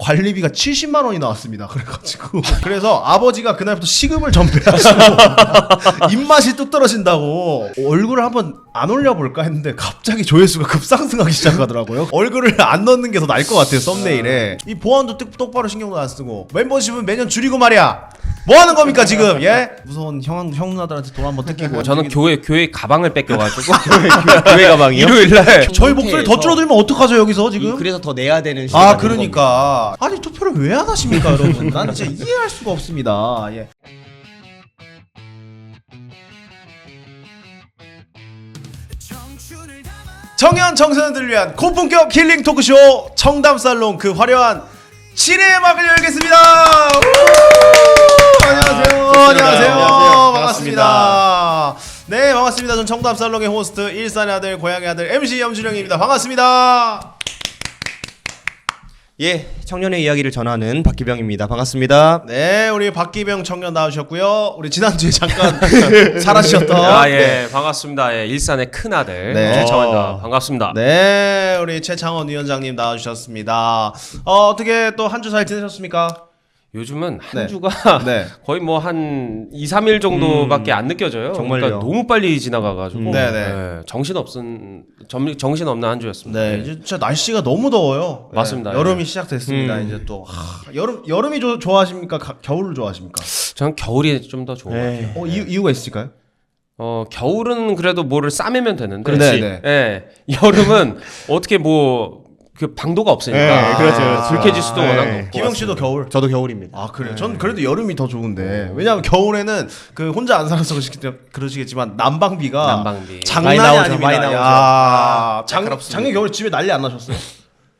관리비가 70만 원이 나왔습니다. 그래가지고 그래서 아버지가 그날부터 시급을 전폐하시고 입맛이 뚝 떨어진다고 얼굴을 한번 안 올려볼까 했는데 갑자기 조회수가 급상승하기 시작하더라고요. 얼굴을 안 넣는 게 더 나을 것 같아요. 썸네일에 이 보안도 똑바로 신경도 안 쓰고 멤버십은 매년 줄이고 말이야. 뭐 하는 겁니까 지금? 예? 무서운 형누나들한테 돈 한번 뜯기고. 저는 교회 가방을 뺏겨가지고 교회 가방이요? 일요일날 저희 목소리 더 줄어들면 어떡하죠 여기서 지금? 그래서 더 내야 되는 아 그러니까 아니 투표를 왜 안 하십니까 여러분? 난 진짜 이해할 수가 없습니다. 예. 청년 청소년들을 위한 고품격 힐링 토크쇼 청담살롱 그 화려한 7회의 막을 열겠습니다. 안녕하세요. 안녕하세요. 반갑습니다. 네 반갑습니다. 전 청담살롱의 호스트 일산의 아들 고향의 아들 MC 염준영입니다. 반갑습니다. 예, 청년의 이야기를 전하는 박기병입니다. 반갑습니다. 네, 우리 박기병 청년 나오셨고요. 우리 지난주에 잠깐 사라지셨던 예, 반갑습니다. 예, 일산의 큰 아들 네. 최창원입니다. 반갑습니다. 네, 우리 최창원 위원장님 나와주셨습니다. 어떻게 또 한 주 잘 지내셨습니까? 요즘은 한 네. 주가 네. 거의 뭐 한 2, 3일 정도밖에 안 느껴져요. 정말요. 그러니까 너무 빨리 지나가가지고 네네. 예, 정신없는 한 주였습니다. 네, 이제 진짜 날씨가 너무 더워요. 맞습니다. 네, 여름이 시작됐습니다. 이제 또 여름이 좋아하십니까? 겨울을 좋아하십니까? 저는 겨울이 좀 더 좋은 것 같아요. 이유가 있을까요? 겨울은 그래도 뭐를 싸매면 되는데, 그렇지. 네, 예, 여름은 어떻게 뭐 그 방도가 없으니까, 네, 그렇죠. 불쾌지수도 네. 워낙 높고. 기병 씨도 겨울. 저도 겨울입니다. 아 그래요? 전 그래도 여름이 더 좋은데 왜냐면 겨울에는 그 혼자 안 살아서 그러시겠지만 난방비가 장난이 많이 나오죠, 아닙니다. 많이 나오죠. 야, 날카롭습니다. 작년 겨울 집에 난리 안 나셨어요?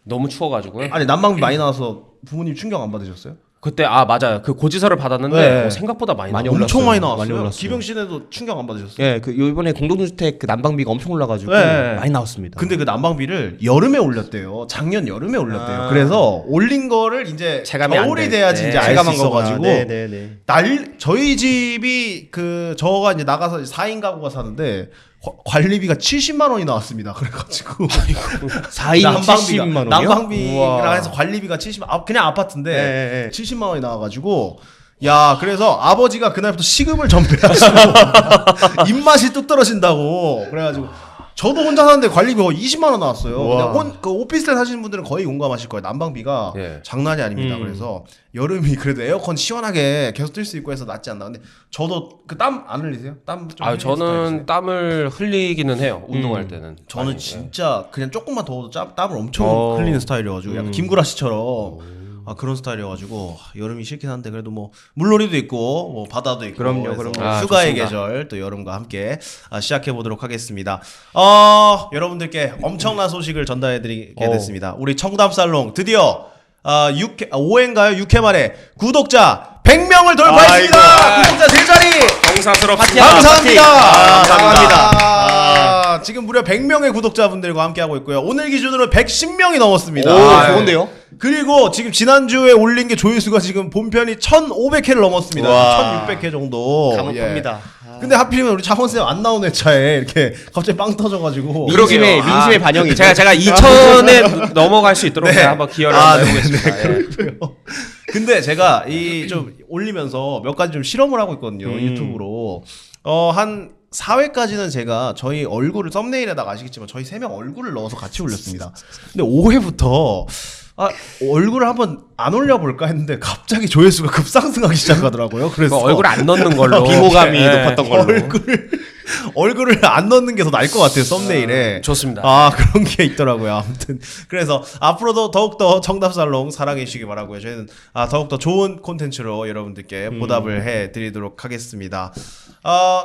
너무 추워가지고요. 아니 난방비 많이 나와서 부모님 충격 안 받으셨어요? 그때 맞아요. 그 고지서를 받았는데 네. 생각보다 많이 많이 나왔어요. 엄청 올랐어요. 많이 나왔어요. 많이 올랐어요. 기병 씨네도 충격 안 받으셨어요? 예, 그 이번에 공동주택 그 난방비가 엄청 올라가지고 네. 많이 나왔습니다. 근데 그 난방비를 여름에 올렸대요. 작년 여름에 올렸대요. 그래서 올린 거를 이제 체감이 안 겨울이 돼. 돼야지 네. 이제 알 수 체감한 거구나. 있어가지고 네네네. 저희 집이 저가 이제 나가서 4인 가구가 사는데 관리비가 70만 원이 나왔습니다. 그래가지고 4인 70만 원이요? 난방비랑 우와. 해서 관리비가 70만 그냥 아파트인데 네. 70만 원이 나와가지고 야 그래서 아버지가 그날부터 시급을 전폐하시고 입맛이 뚝 떨어진다고 그래가지고 저도 혼자 사는데 관리비 거의 20만 원 나왔어요. 그냥 그 오피스텔 사시는 분들은 거의 공감하실 거예요. 난방비가 예. 장난이 아닙니다. 그래서 여름이 그래도 에어컨 시원하게 계속 틀 수 있고 해서 낫지 않나. 근데 저도 그 땀 안 흘리세요? 땀 좀 흘리는 저는 스타일이세요? 땀을 흘리기는 해요. 운동할 때는. 저는 많이, 진짜 그냥 조금만 더워도 땀을 엄청 흘리는 스타일이어가지고 약간 김구라 씨처럼 그런 스타일이어가지고 여름이 싫긴 한데 그래도 뭐 물놀이도 있고 뭐 바다도 있고 그럼요, 해서 그럼요. 휴가의 좋습니다. 계절 또 여름과 함께 시작해 보도록 하겠습니다. 여러분들께 엄청난 소식을 전달해드리게 됐습니다. 우리 청담살롱 드디어 5회인가요? 6회 만에 구독자 100명을 돌파했습니다. 구독자 3자리 경사스럽습니다. 감사합니다. 감사합니다. 지금 무려 100명의 구독자분들과 함께하고 있고요. 오늘 기준으로 110명이 넘었습니다. 오, 좋은데요? 그리고 지금 지난주에 올린 게 조회수가 지금 본편이 1500회를 넘었습니다. 와. 1600회 정도. 감사합니다. 근데 하필이면 우리 장원쌤 안 나온 회차에 이렇게 갑자기 빵 터져가지고. 민심의 반영이죠. 제가 2,000에 넘어갈 수 있도록 제가 한번 기여를 한번 해보겠습니다. 예. 그렇고요. 근데 제가 이 좀 올리면서 몇 가지 좀 실험을 하고 있거든요. 유튜브로. 한 4회까지는 제가 저희 얼굴을 썸네일에다가 아시겠지만 저희 3명 얼굴을 넣어서 같이 올렸습니다. 근데 5회부터 얼굴을 한번 안 올려볼까 했는데 갑자기 조회수가 급상승하기 시작하더라고요. 그래서 얼굴 안 넣는 걸로 비호감이 예. 높았던 걸로. 얼굴을 안 넣는 게 더 나을 것 같아요. 썸네일에. 좋습니다. 그런 게 있더라고요. 아무튼 그래서 앞으로도 더욱더 청담살롱 사랑해 주시기 바라고요. 저희는 더욱더 좋은 콘텐츠로 여러분들께 보답을 해드리도록 하겠습니다.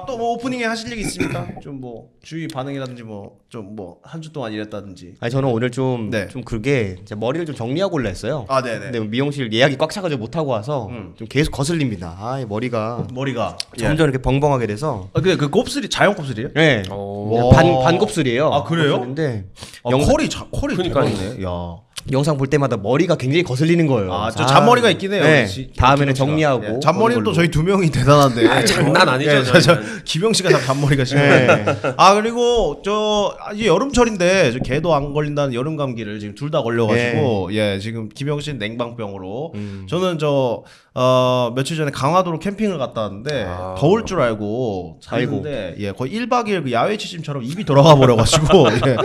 또 뭐 오프닝에 하실 얘기 있습니까? 좀 뭐 주위 반응이라든지 뭐 좀 뭐 한 주 동안 일했다든지. 아니 저는 오늘 좀 네. 그게 제 머리를 좀 정리하고 올라 했어요. 네네. 근데 미용실 예약이 꽉 차가지고 못 하고 와서 좀 계속 거슬립니다. 이 머리가 머리가 점점 이렇게 벙벙하게 돼서. 근데 그 곱슬이 자연 곱슬이에요? 네. 오. 반 곱슬이에요. 그래요? 근데 컬이 그러니까요. 대박이네. 야. 영상 볼 때마다 머리가 굉장히 거슬리는 거예요. 아, 저 잔머리가 있긴 해요. 네. 지- 다음에는 김영 씨가. 정리하고 예, 잔머리는 또 저희 두 명이 대단한데. 아, 장난 아니죠, 예, 저희는. 김영 씨가 참 잔머리가 심해요. 네. 아 그리고 이제 여름철인데 저 개도 안 걸린다는 여름 감기를 지금 둘 다 걸려가지고 예 지금 김영 씨는 냉방병으로 저는 며칠 전에 강화도로 캠핑을 갔다 왔는데 아. 더울 줄 알고 잤는데 예 거의 1박 2일 그 야외 취침처럼 입이 돌아가 버려가지고 예,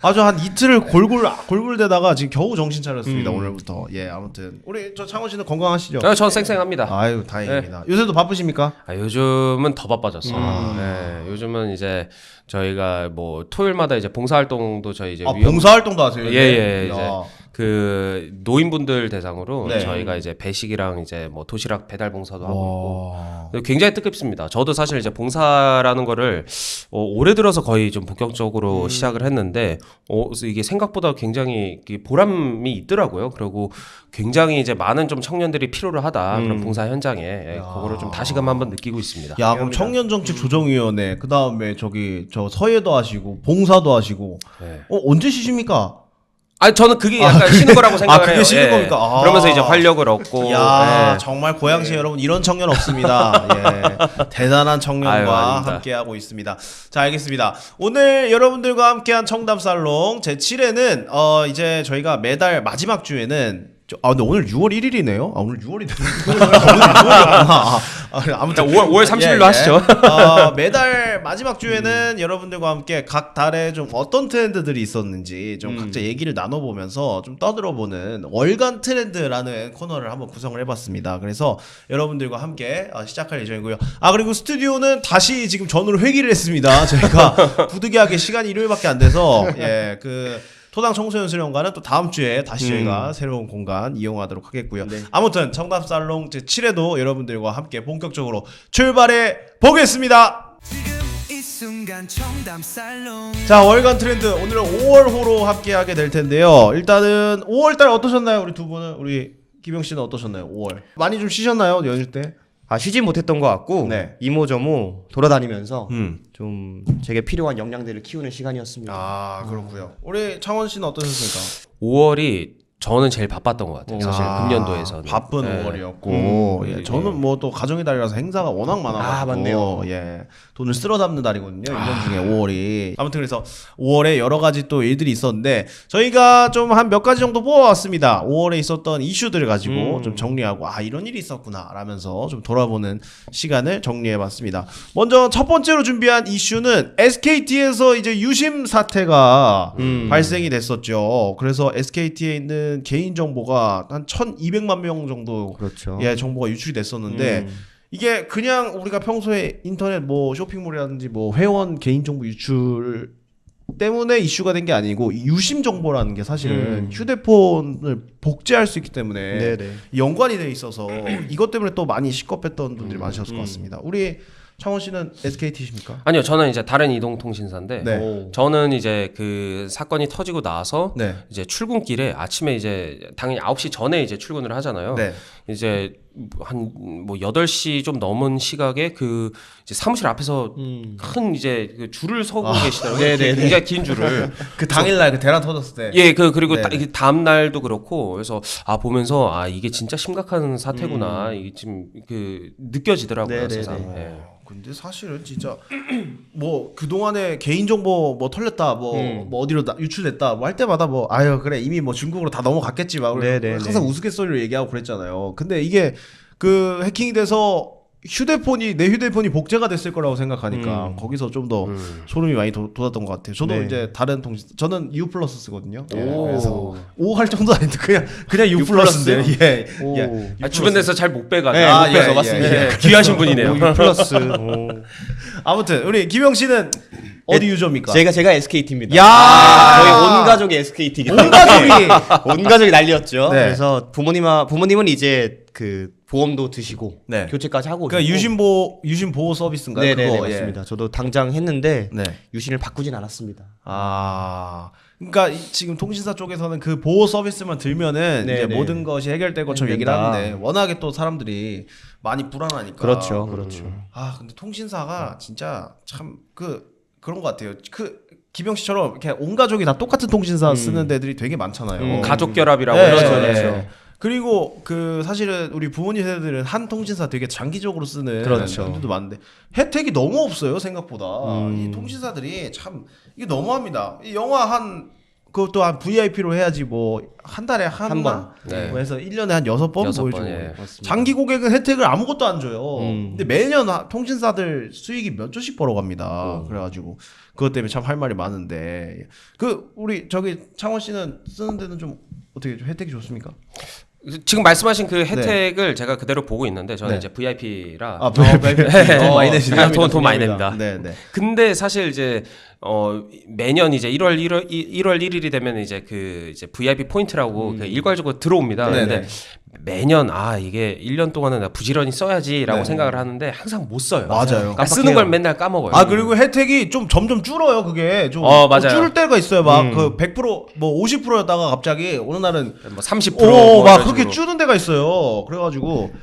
아주 한 이틀을 골골대다가 지금 겨우 정신 차렸습니다 오늘부터. 예 아무튼 우리 저 창원 씨는 건강하시죠? 전 쌩쌩합니다. 아유 다행입니다. 요새도 바쁘십니까? 요즘은 더 바빠졌어요. 네, 요즘은 이제 저희가 뭐 토요일마다 이제 봉사활동도 저희 이제 봉사활동도 하세요? 예, 이제 야. 그 노인분들 대상으로 네. 저희가 이제 배식이랑 이제 뭐 도시락 배달 봉사도 하고 와. 있고 굉장히 뜻깊습니다. 저도 사실 이제 봉사라는 거를 올해 들어서 거의 좀 본격적으로 시작을 했는데 그래서 이게 생각보다 굉장히 보람이 있더라고요. 그리고 굉장히 이제 많은 좀 청년들이 필요로 하다 그런 봉사 현장에 그거를 좀 다시금 한번 느끼고 있습니다. 야 그럼 청년정책조정위원회 그 다음에 저 서예도 하시고 봉사도 하시고 네. 언제 쉬십니까? 저는 그게 약간 쉬는 거라고 생각을 그게 해요. 쉬는 예. 겁니까? 아. 그러면서 이제 활력을 얻고. 야 예. 정말 고양시 여러분 이런 청년 없습니다. 예. 대단한 아유, 청년과 아닙니다. 함께하고 있습니다. 자 알겠습니다. 오늘 여러분들과 함께한 청담살롱 제 7회는 이제 저희가 매달 마지막 주에는 근데 오늘 6월 1일이네요. 오늘 6월이 오늘 6월이었구나. 아무튼 5월 30일로 하시죠. 매달 마지막 주에는 여러분들과 함께 각 달에 좀 어떤 트렌드들이 있었는지 좀 각자 얘기를 나눠보면서 좀 떠들어보는 월간 트렌드라는 코너를 한번 구성을 해봤습니다. 그래서 여러분들과 함께 시작할 예정이고요. 그리고 스튜디오는 다시 지금 전으로 회귀를 했습니다. 저희가 부득이하게 시간이 일요일밖에 안 돼서 토당 청소년 수련관은 또 다음 주에 다시 저희가 새로운 공간 이용하도록 하겠고요. 네. 아무튼 청담살롱 제 7회도 여러분들과 함께 본격적으로 출발해 보겠습니다. 이 순간 청담살롱 자 월간 트렌드 오늘은 5월호로 함께하게 될 텐데요. 일단은 5월달 어떠셨나요? 우리 두 분은 우리 김영 씨는 어떠셨나요? 5월 많이 좀 쉬셨나요? 연휴 때? 쉬진 못했던 것 같고 네. 이모저모 돌아다니면서 좀 제게 필요한 역량들을 키우는 시간이었습니다. 그렇고요. 우리 창원 씨는 어떠셨습니까? 5월이 저는 제일 바빴던 것 같아요. 사실 금년도에서는. 바쁜 네. 5월이었고 예, 저는 뭐 또 가정의 달이라서 행사가 워낙 많아가지고 맞네요. 예, 돈을 쓸어 담는 달이거든요. 1년 중에 5월이. 아무튼 그래서 5월에 여러 가지 또 일들이 있었는데 저희가 좀 한 몇 가지 정도 뽑아왔습니다. 5월에 있었던 이슈들을 가지고 좀 정리하고 이런 일이 있었구나 라면서 좀 돌아보는 시간을 정리해봤습니다. 먼저 첫 번째로 준비한 이슈는 SKT에서 이제 유심 사태가 발생이 됐었죠. 그래서 SKT에 있는 개인 정보가 한 1,200만 명 정도 그렇죠. 정보가 유출이 됐었는데 이게 그냥 우리가 평소에 인터넷 뭐 쇼핑몰이라든지 뭐 회원 개인 정보 유출 때문에 이슈가 된 게 아니고 이 유심 정보라는 게 사실은 휴대폰을 복제할 수 있기 때문에 네네. 연관이 돼 있어서 이것 때문에 또 많이 시겁했던 분들이 많으셨을 것 같습니다. 우리 창원 씨는 SKT십니까? 아니요, 저는 이제 다른 이동통신사인데 네. 저는 이제 그 사건이 터지고 나서 네. 이제 출근길에 아침에 이제 당연히 9시 전에 이제 출근을 하잖아요. 네. 이제 한 뭐 8시 좀 넘은 시각에 그 이제 사무실 앞에서 큰 이제 그 줄을 서고 계시더라고요. 네네네. 굉장히 긴 줄을. 그 당일날 그 대란 터졌을 때. 예, 그리고 네. 이게 다음 날도 그렇고 그래서 보면서 이게 진짜 심각한 사태구나. 이게 지금 느껴지더라고요, 네네네. 세상. 예. 근데 사실은 진짜 뭐 그동안에 개인정보 뭐 털렸다 뭐 어디로 유출됐다 뭐 할 때마다 뭐 그래 이미 뭐 중국으로 다 넘어갔겠지 막 네네네. 항상 우스갯소리로 얘기하고 그랬잖아요. 근데 이게 그 해킹이 돼서 내 휴대폰이 복제가 됐을 거라고 생각하니까 거기서 좀 더 소름이 많이 돋았던 것 같아요. 저도 네. 이제 다른 저는 U 플러스 쓰거든요. 예, 오. 그래서 5 할 정도 아닌데 그냥 U 플러스인데요. 예. 오. 예. 주변에서 잘 못 빼가지고. 네, 못 빼서 예, 맞습니다. 예, 귀하신 분이네요. 플러스. 아무튼 우리 김영 씨는 어디 유저입니까? 제가 SKT입니다. 야! 저희 온 가족이 SKT이기 때문에 온 가족이 온 가족이 난리였죠. 네. 그래서 부모님은 이제 그 보험도 드시고 네. 교체까지 하고 그러니까 유심 보호 서비스인가요? 네네 그거 맞습니다. 저도 당장 했는데 네. 유신을 바꾸진 않았습니다. 그러니까 지금 통신사 쪽에서는 그 보호 서비스만 들면은 이제 네네. 모든 것이 해결될 것처럼 얘기를 된다. 하는데 워낙에 또 사람들이 많이 불안하니까. 그렇죠. 근데 통신사가 진짜 참 그런 것 같아요. 기병 씨처럼 이렇게 온 가족이 다 똑같은 통신사 쓰는 데들이 되게 많잖아요. 가족 결합이라고 네, 그러죠. 네. 네. 그리고 그 사실은 우리 부모님 세대들은 한 통신사 되게 장기적으로 쓰는 그렇죠. 분들도 많은데 혜택이 너무 없어요 생각보다. 이 통신사들이 참 이게 너무합니다. 이 영화 한 그것도 한 VIP로 해야지 뭐 한 달에 한 번 네. 뭐 해서 1년에 한 6번 보여주고 예. 장기 고객은 혜택을 아무것도 안 줘요. 근데 매년 통신사들 수익이 몇 조씩 벌어갑니다. 그래가지고 그것 때문에 참 할 말이 많은데 그 우리 저기 창원 씨는 쓰는 데는 좀 어떻게 좀 혜택이 좋습니까? 지금 말씀하신 그 혜택을 제가 그대로 보고 있는데 저는 네. 이제 VIP라 아, 돈 많이 내시네요. 돈 많이 냅니다. 네, 네. 근데 사실 이제 매년 이제 1월 1일이 되면 이제 그 이제 VIP 포인트라고 그 일괄적으로 들어옵니다. 네네. 근데 매년 이게 1년 동안은 나 부지런히 써야지라고 네. 생각을 하는데 항상 못 써요. 맞아요. 그러니까 쓰는 걸 맨날 까먹어요. 아 그리고 혜택이 좀 점점 줄어요. 그게 좀 맞아요. 줄을 때가 있어요. 막 그 100%뭐 50%였다가 갑자기 어느 날은 뭐 30%. 막 이런 그렇게 식으로. 줄는 데가 있어요. 그래가지고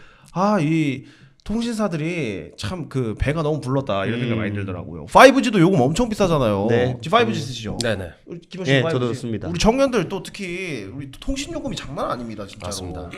이 통신사들이 참 그 배가 너무 불렀다 이런 생각 많이 들더라고요. 5G도 요금 엄청 비싸잖아요. 네. 5G 쓰시죠? 네네. 우리 김원 씨 네, 5G. 저도 씁니다. 우리 청년들 또 특히 우리 통신 요금이 장난 아닙니다, 진짜로. 맞습니다.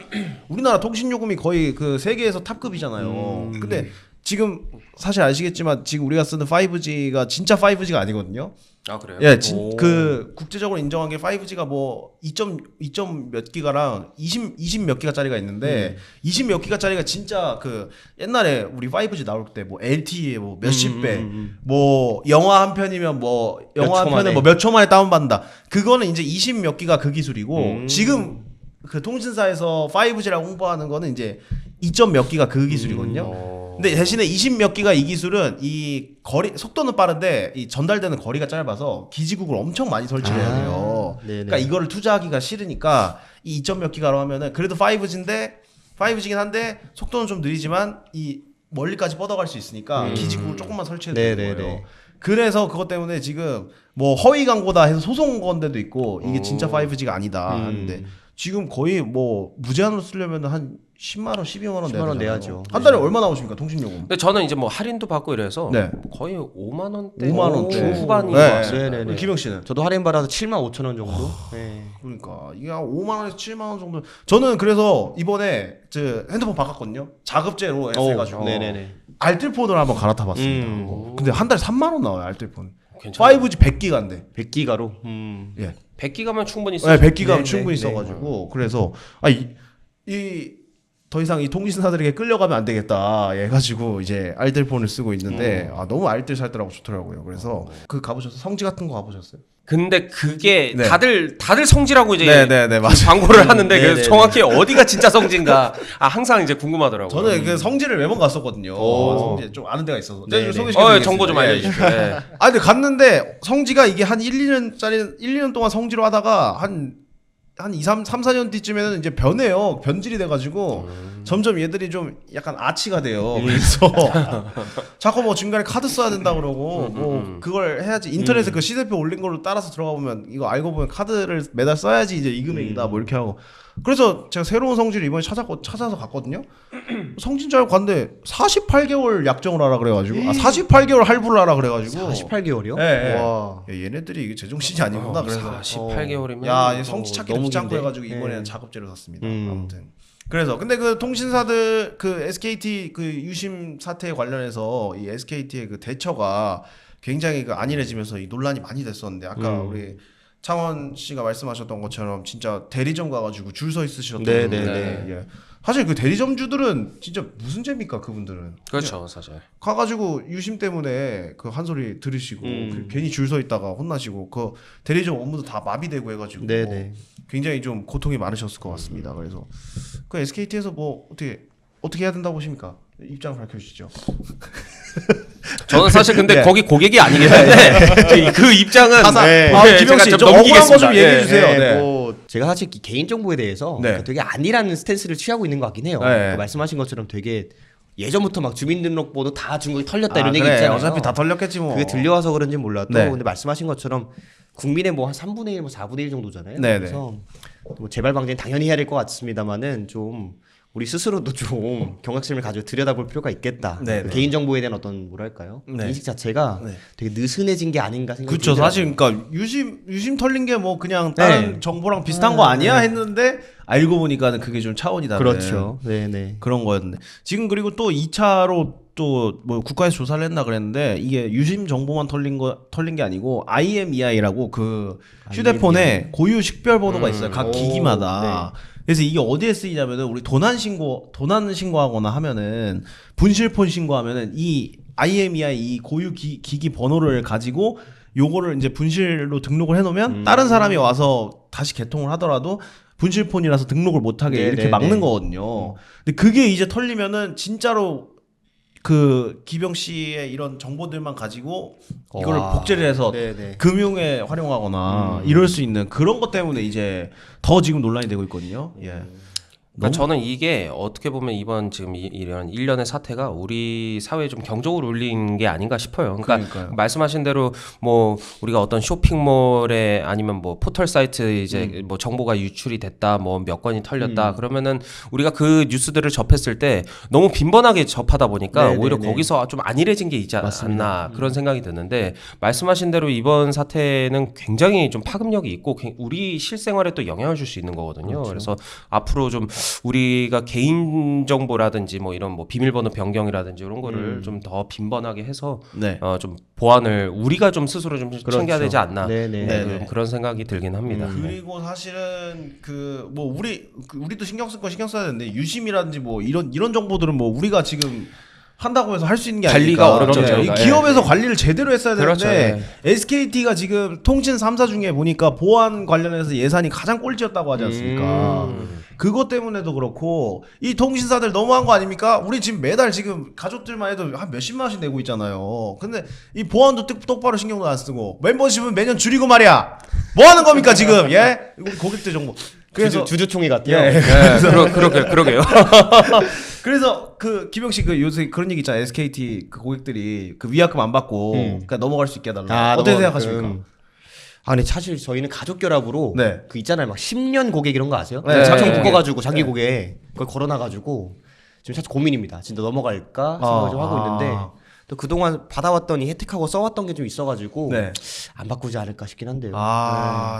우리나라 통신 요금이 거의 그 세계에서 탑급이잖아요. 근데 지금 사실 아시겠지만 지금 우리가 쓰는 5G가 진짜 5G가 아니거든요. 아 그래요? 예, 오. 그 국제적으로 인정한 게 5G가 뭐 2점 몇 기가랑 20 몇 기가짜리가 있는데 20 몇 기가짜리가 진짜 그 옛날에 우리 5G 나올 때 뭐 LTE 뭐 몇십 배, 뭐 영화 한 편이면 뭐 영화 한 초 편을 만에. 뭐 몇 초 만에 다운받는다. 그거는 이제 20 몇 기가 그 기술이고 지금 그 통신사에서 5G라고 홍보하는 거는 이제 2점 몇 기가 그 기술이거든요. 근데 대신에 20 몇 기가 이 기술은 이 거리 속도는 빠른데 이 전달되는 거리가 짧아서 기지국을 엄청 많이 설치를 해야 돼요. 네네. 그러니까 이거를 투자하기가 싫으니까 이 2점 몇 기가로 하면은 그래도 5G긴 한데 속도는 좀 느리지만 이 멀리까지 뻗어갈 수 있으니까 기지국을 조금만 설치해도 되는 네네네. 거예요. 그래서 그것 때문에 지금 뭐 허위 광고다 해서 소송 건 데도 있고 이게 진짜 5G가 아니다 하는데 지금 거의 뭐 무제한으로 쓰려면 한 10만 원, 12만 원 10만 원 내야 내야죠. 한 달에 얼마 나오십니까 통신요금? 근데 저는 이제 뭐 할인도 받고 이래서 네. 거의 5만 원대, 5만 원대. 중후반인 네. 것 같아요. 네네네. 우리 김영 씨는? 저도 할인 받아서 7만 5천 원 정도. 네. 그러니까 이게 한 5만 원에서 7만 원 정도. 저는 그래서 이번에 저 핸드폰 바꿨거든요. 자급제로 해가지고 네네네. 알뜰폰을 한번 갈아타봤습니다. 근데 한 달에 3만 원 나와요 알뜰폰. 괜찮아요. 5G 100기가인데. 100기가로. 예. 100기가면 충분히 네, 쓰죠. 100기가 네, 충분히 네, 써가지고 그래서 더 이상 이 통신사들에게 끌려가면 안 되겠다 해가지고 이제 알뜰폰을 쓰고 있는데 너무 알뜰살뜰하고 좋더라고요. 그래서 그 가보셨어요? 성지 같은 거 가보셨어요? 근데 그게 네. 다들 성지라고 이제 네, 맞아요. 광고를 하는데 네, 그래서 네, 정확히 어디가 진짜 성지인가 항상 이제 궁금하더라고요. 저는 그 성지를 매번 갔었거든요. 성지 좀 아는 데가 있어서. 네, 네. 소개시켜드리겠습니다. 정보 좀 예, 예. 알려주시죠. 네. 근데 갔는데 성지가 이게 한 1-2년 동안 성지로 하다가 한 3, 4년 뒤쯤에는 이제 변해요. 변질이 돼가지고 점점 얘들이 좀 약간 아치가 돼요. 그래서 자꾸 뭐 중간에 카드 써야 된다 그러고 뭐 그걸 해야지 인터넷에 그 시세표 올린 걸로 따라서 들어가 보면 이거 알고 보면 카드를 매달 써야지 이제 이 금액이다 뭐 이렇게 하고 그래서 제가 새로운 성지를 이번에 찾아서 갔거든요. 성진 줄 알고 갔는데 48개월 약정을 하라 그래가지고 48개월 할부를 하라 그래가지고 48개월이요? 예, 예. 와. 야, 얘네들이 이게 제정신이 아니구나. 그래서 18개월이면 야, 이 성지 찾기도 너무 귀찮고 긴데? 해가지고 이번에는 네. 작업제로 샀습니다. 아무튼 그래서 근데 그 통신사들 그 SKT 그 유심 사태에 관련해서 이 SKT의 그 대처가 굉장히 그 안일해지면서 이 논란이 많이 됐었는데 아까 우리 창원 씨가 말씀하셨던 것처럼 진짜 대리점 가가지고 줄 서 있으셨던 네, 분들. 네, 예. 사실 그 대리점주들은 진짜 무슨 죄입니까 그분들은? 그렇죠 사실. 가가지고 유심 때문에 그 한 소리 들으시고 그 괜히 줄 서 있다가 혼나시고 그 대리점 업무도 다 마비되고 해가지고 네네. 굉장히 좀 고통이 많으셨을 것 같습니다. 그래서 그 SKT에서 뭐 어떻게 해야 된다고 보십니까? 입장 밝혀주시죠. 저는 사실 근데 네. 거기 고객이 아니긴 한데 그 입장은 김영 씨, 제가 좀 좀 억울한 거 좀 넘기겠습니다. 얘기해 주세요. 네. 뭐 제가 사실 개인 정보에 대해서 네. 되게 안일한 스탠스를 취하고 있는 것 같긴 해요. 네. 그 말씀하신 것처럼 되게 예전부터 막 주민등록번호 다 중국이 털렸다 아, 이런 얘기 그래. 있잖아요. 어차피 다 털렸겠지 뭐. 그게 들려와서 그런지 몰라도 네. 근데 말씀하신 것처럼 국민의 뭐 한 3분의 1, 뭐 4분의 1 정도잖아요. 네네. 그래서 뭐 재발 방지는 당연히 해야 될 것 같습니다만은 좀 우리 스스로도 좀 경각심을 가지고 들여다볼 필요가 있겠다. 네, 그 네. 개인 정보에 대한 어떤 뭐랄까요? 네. 인식 자체가 네. 되게 느슨해진 게 아닌가 생각이 그쵸. 들더라고요. 사실 그러니까 유심 털린 게 뭐 그냥 다른 네. 정보랑 비슷한 거 아니야 했는데 알고 보니까는 그게 좀 차원이 다른 그렇죠. 네네. 그런 거였는데 지금 그리고 또 2차로 또 뭐 국가에서 조사를 했나 그랬는데 이게 유심 정보만 털린 게 아니고 IMEI라고 그 휴대폰에 고유 식별 번호가 있어요. 각 오, 기기마다. 그래서 이게 어디에 쓰이냐면은 우리 도난 신고하거나 하면은 분실폰 신고하면은 이 IMEI 이 고유 기기 번호를 가지고 요거를 이제 분실로 등록을 해놓으면 다른 사람이 와서 다시 개통을 하더라도 분실폰이라서 등록을 못하게 네, 이렇게 네, 막는 네. 거거든요. 근데 그게 이제 털리면은 진짜로 그 기병 씨의 이런 정보들만 가지고 이거를 와. 복제를 해서 네네. 금융에 활용하거나 이럴 수 있는 그런 것 때문에 이제 더 지금 논란이 되고 있거든요. 예. 그러니까 저는 이게 어떻게 보면 이번 지금 이런 일련의 사태가 우리 사회에 좀 경적을 울린 게 아닌가 싶어요. 그러니까 그러니까요. 말씀하신 대로 뭐 우리가 어떤 쇼핑몰에 아니면 뭐 포털 사이트 이제 뭐 정보가 유출이 됐다, 뭐 몇 건이 털렸다 그러면은 우리가 그 뉴스들을 접했을 때 너무 빈번하게 접하다 보니까 네, 오히려 네, 네. 거기서 좀 안일해진 게 있지 않나 그런 생각이 드는데 말씀하신 대로 이번 사태는 굉장히 좀 파급력이 있고 우리 실생활에 또 영향을 줄 수 있는 거거든요. 그래서 앞으로 좀 우리가 개인 정보라든지 뭐 이런 뭐 비밀번호 변경이라든지 이런 거를 좀 더 빈번하게 해서 네. 좀 보안을 우리가 좀 스스로 좀 챙겨야 되지 않나 네네. 네네. 그런 생각이 들긴 합니다. 그리고 사실은 그 뭐 우리도 신경 쓸 거 신경 써야 되는데 유심이라든지 뭐 이런 정보들은 뭐 우리가 지금 한다고 해서 할 수 있는 게 관리가 아니니까. 어렵죠. 네. 이 예. 기업에서 관리를 제대로 했어야 그렇죠. 되는데 SKT가 지금 통신 3사 중에 보니까 보안 관련해서 예산이 가장 꼴찌였다고 하지 않습니까? 그것 때문에도 그렇고 이 통신사들 너무한 거 아닙니까? 우리 지금 매달 지금 가족들만 해도 한 몇십만 원씩 내고 있잖아요. 근데 이 보안도 똑바로 신경도 안 쓰고 멤버십은 매년 줄이고 말이야. 뭐 하는 겁니까 지금? 예? 우리 고객들 정보. 그래서 주주총회 같아요. 예. 그러게요. 그래서 그 기병 씨 그 요새 그런 얘기 있잖아요. SKT 그 고객들이 그 위약금 안 받고 그러니까 넘어갈 수 있게 해달라. 어떻게 생각하십니까? 아, 근데 사실 저희는 가족 결합으로 네. 그 있잖아요, 막 10년 고객 이런 거 아세요? 네. 자청 네. 묶어가지고 자기 고객 그걸 걸어놔가지고 지금 사실 고민입니다. 진짜 넘어갈까 생각을 좀 하고 있는데 또 그동안 받아왔더니 혜택하고 써왔던 게 좀 있어가지고 네. 안 바꾸지 않을까 싶긴 한데요.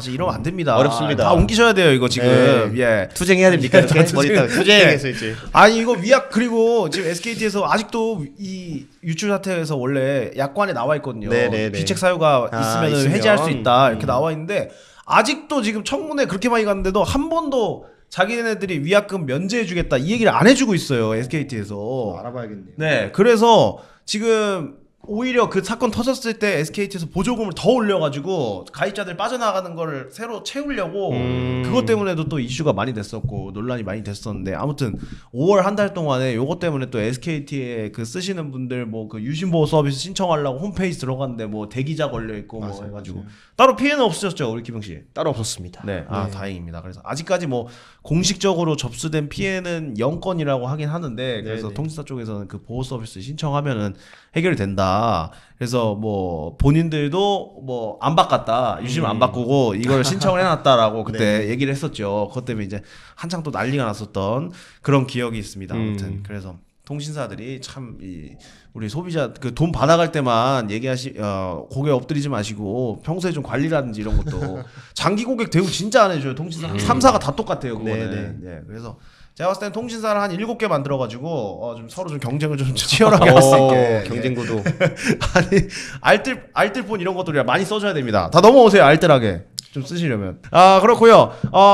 이러면 안 됩니다. 어렵습니다. 다 옮기셔야 돼요, 이거 지금. 네. 예. 투쟁해야 됩니까? 다 이렇게? 머리다 투쟁해서 이제. 아니 이거 위약 그리고 지금 SKT에서 아직도 이 유출 사태에서 원래 약관에 나와 있거든요. 네네네. 비책 사유가 있으면 있으면. 해지할 수 있다 이렇게 나와 있는데 아직도 지금 청문회 그렇게 많이 갔는데도 한 번도 자기네들이 위약금 면제해주겠다 이 얘기를 안 해주고 있어요 SKT에서. 알아봐야겠네요. 네, 그래서 지금 오히려 그 사건 터졌을 때 SKT에서 보조금을 더 올려가지고 가입자들 빠져나가는 거를 새로 채우려고 그것 때문에도 또 이슈가 많이 됐었고 논란이 많이 됐었는데 아무튼 5월 한 달 동안에 요것 때문에 또 SKT에 그 쓰시는 분들 뭐 그 유심보호 서비스 신청하려고 홈페이지 들어갔는데 뭐 대기자 걸려 있고 뭐 해가지고 따로 피해는 없으셨죠 우리 기병 씨? 따로 없었습니다. 네, 다행입니다. 그래서 아직까지 뭐 공식적으로 접수된 피해는 0건이라고 하긴 하는데 그래서 네네. 통신사 쪽에서는 그 보호 서비스 신청하면은 해결이 된다. 그래서 뭐 본인들도 뭐 안 바꿨다, 유심 안 바꾸고 이걸 신청을 해놨다라고 그때 얘기를 했었죠. 그것 때문에 이제 한창 또 난리가 났었던 그런 기억이 있습니다. 아무튼 그래서. 통신사들이 참 우리 소비자 그 돈 받아갈 때만 고개 엎드리지 마시고 평소에 좀 관리라든지 이런 것도 장기 고객 대우 진짜 안 해줘요. 통신사 3사가 다 똑같아요. 그거는. 네. 그래서 제가 봤을 때는 통신사를 한 7개 만들어가지고 좀 서로 좀 경쟁을 좀 치열하게 할 수 있게 경쟁구도. 아니 알뜰폰 이런 것들이 많이 써줘야 됩니다. 다 넘어오세요. 알뜰하게. 좀 쓰시려면. 그렇고요.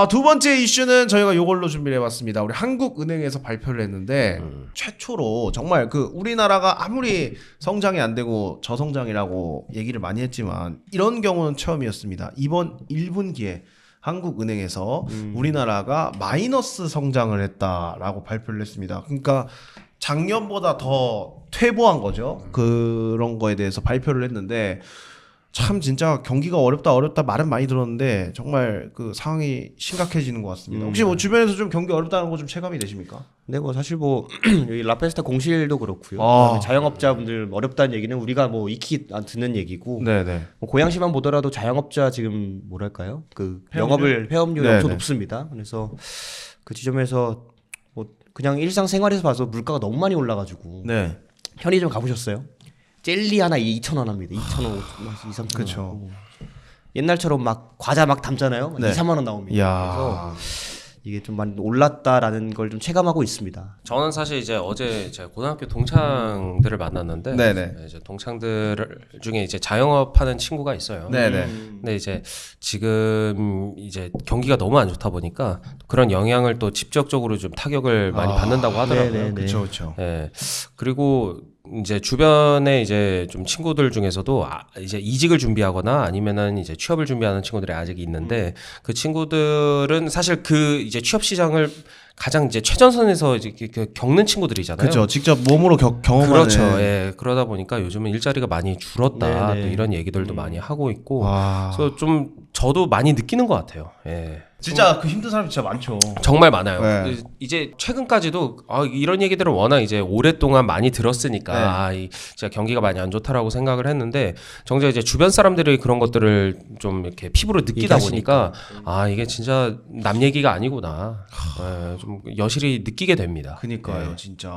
두 번째 이슈는 저희가 요걸로 준비를 해봤습니다. 우리 한국은행에서 발표를 했는데 최초로 정말 그 우리나라가 아무리 성장이 안 되고 저성장이라고 얘기를 많이 했지만 이런 경우는 처음이었습니다. 이번 1분기에 한국은행에서 우리나라가 마이너스 성장을 했다라고 발표를 했습니다. 그러니까 작년보다 더 퇴보한 거죠. 그런 거에 대해서 발표를 했는데 참 진짜 경기가 어렵다 말은 많이 들었는데 정말 그 상황이 심각해지는 것 같습니다. 혹시 뭐 주변에서 좀 경기 어렵다는 거 좀 체감이 되십니까? 네, 뭐 사실 뭐 여기 라페스타 공실도 그렇고요. 그다음에 자영업자분들 어렵다는 얘기는 우리가 뭐 익히 안 듣는 얘기고. 네네. 뭐 고양시만 보더라도 자영업자 지금 뭐랄까요? 그 폐업률? 폐업률이 네네. 엄청 높습니다. 그래서 그 지점에서 뭐 그냥 일상생활에서 봐서 물가가 너무 많이 올라가지고 네. 편의점 가보셨어요? 젤리 하나 2,000원 합니다. 2,000원, 2,3,000원. 그쵸. 옛날처럼 막 과자 막 담잖아요. 네. 2, 3만 원 나옵니다. 이야. 그래서 이게 좀 많이 올랐다라는 걸 좀 체감하고 있습니다. 저는 사실 이제 어제 제가 고등학교 동창들을 만났는데 네네. 이제 동창들 중에 이제 자영업 하는 친구가 있어요. 네네. 근데 이제 지금 이제 경기가 너무 안 좋다 보니까 그런 영향을 또 직접적으로 좀 타격을 많이 받는다고 하더라고요. 네네네. 그렇죠, 그렇죠. 예. 그리고 이제 주변에 이제 좀 친구들 중에서도 이제 이직을 준비하거나 아니면은 이제 취업을 준비하는 친구들이 아직 있는데 그 친구들은 사실 그 이제 취업 시장을 가장 이제 최전선에서 이제 겪는 친구들이잖아요. 그렇죠. 직접 몸으로 경험하는. 그렇죠. 예. 그러다 보니까 요즘은 일자리가 많이 줄었다. 네네. 또 이런 얘기들도 많이 하고 있고. 와. 그래서 좀 저도 많이 느끼는 것 같아요. 예. 진짜 그 힘든 사람이 진짜 많죠. 정말 많아요. 네. 이제 최근까지도 이런 얘기들은 워낙 이제 오랫동안 많이 들었으니까 네. 진짜 경기가 많이 안 좋다라고 생각을 했는데 정작 이제 주변 사람들이 그런 것들을 좀 이렇게 피부로 느끼다 보니까 이게 진짜 남 얘기가 아니구나. 예, 좀 여실히 느끼게 됩니다. 그니까요, 예. 진짜.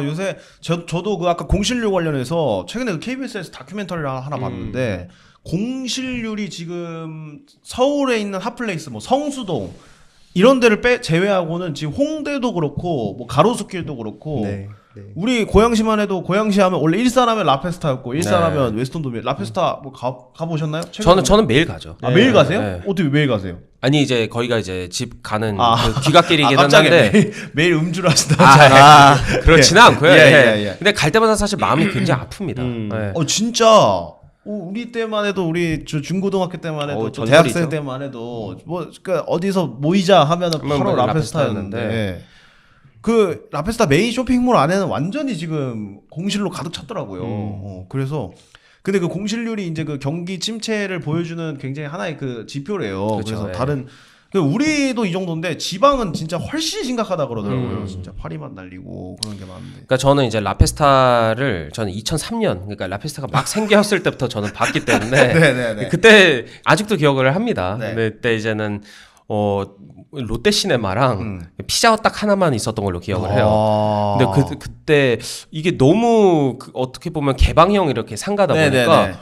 요새 저도 그 아까 공실률 관련해서 최근에 그 KBS에서 다큐멘터리를 하나 봤는데 공실률이 지금 서울에 있는 핫플레이스 뭐 성수동 이런 데를 제외하고는 지금 홍대도 그렇고 뭐 가로수길도 그렇고 네. 우리 고양시만 해도 고양시 하면 원래 일산하면 라페스타였고 일산하면 네. 웨스턴도미 라페스타 뭐 가보셨나요? 최근에? 저는 매일 가죠. 매일 가세요? 네. 어떻게 매일 가세요? 아니 이제 거기가 이제 집 가는 그 귀갓길이긴 깜짝이야. 한데 매일 음주를 하시다. 그렇지는 않고요. 예, 예. 예. 근데 갈 때마다 사실 마음이 굉장히 아픕니다. 예. 진짜. 우리 때만 해도 우리 중고등학교 때만 해도 또 전설이죠. 대학생 때만 해도 뭐 그러니까 어디서 모이자 하면은 바로 라페스타였는데 그 라페스타 메인 쇼핑몰 안에는 완전히 지금 공실로 가득 찼더라고요. 그래서 근데 그 공실률이 이제 그 경기 침체를 보여주는 굉장히 하나의 그 지표래요. 그렇죠, 그래서 예. 다른 우리도 이 정도인데 지방은 진짜 훨씬 심각하다 그러더라고요. 진짜 파리만 날리고 그런 게 많은데. 그러니까 저는 이제 라페스타를 저는 2003년 그러니까 라페스타가 막 생겼을 때부터 저는 봤기 때문에 네네네. 그때 아직도 기억을 합니다. 네. 근데 그때 이제는 롯데시네마랑 피자 딱 하나만 있었던 걸로 기억을 해요. 근데 그때 이게 너무 어떻게 보면 개방형 이렇게 상가다 보니까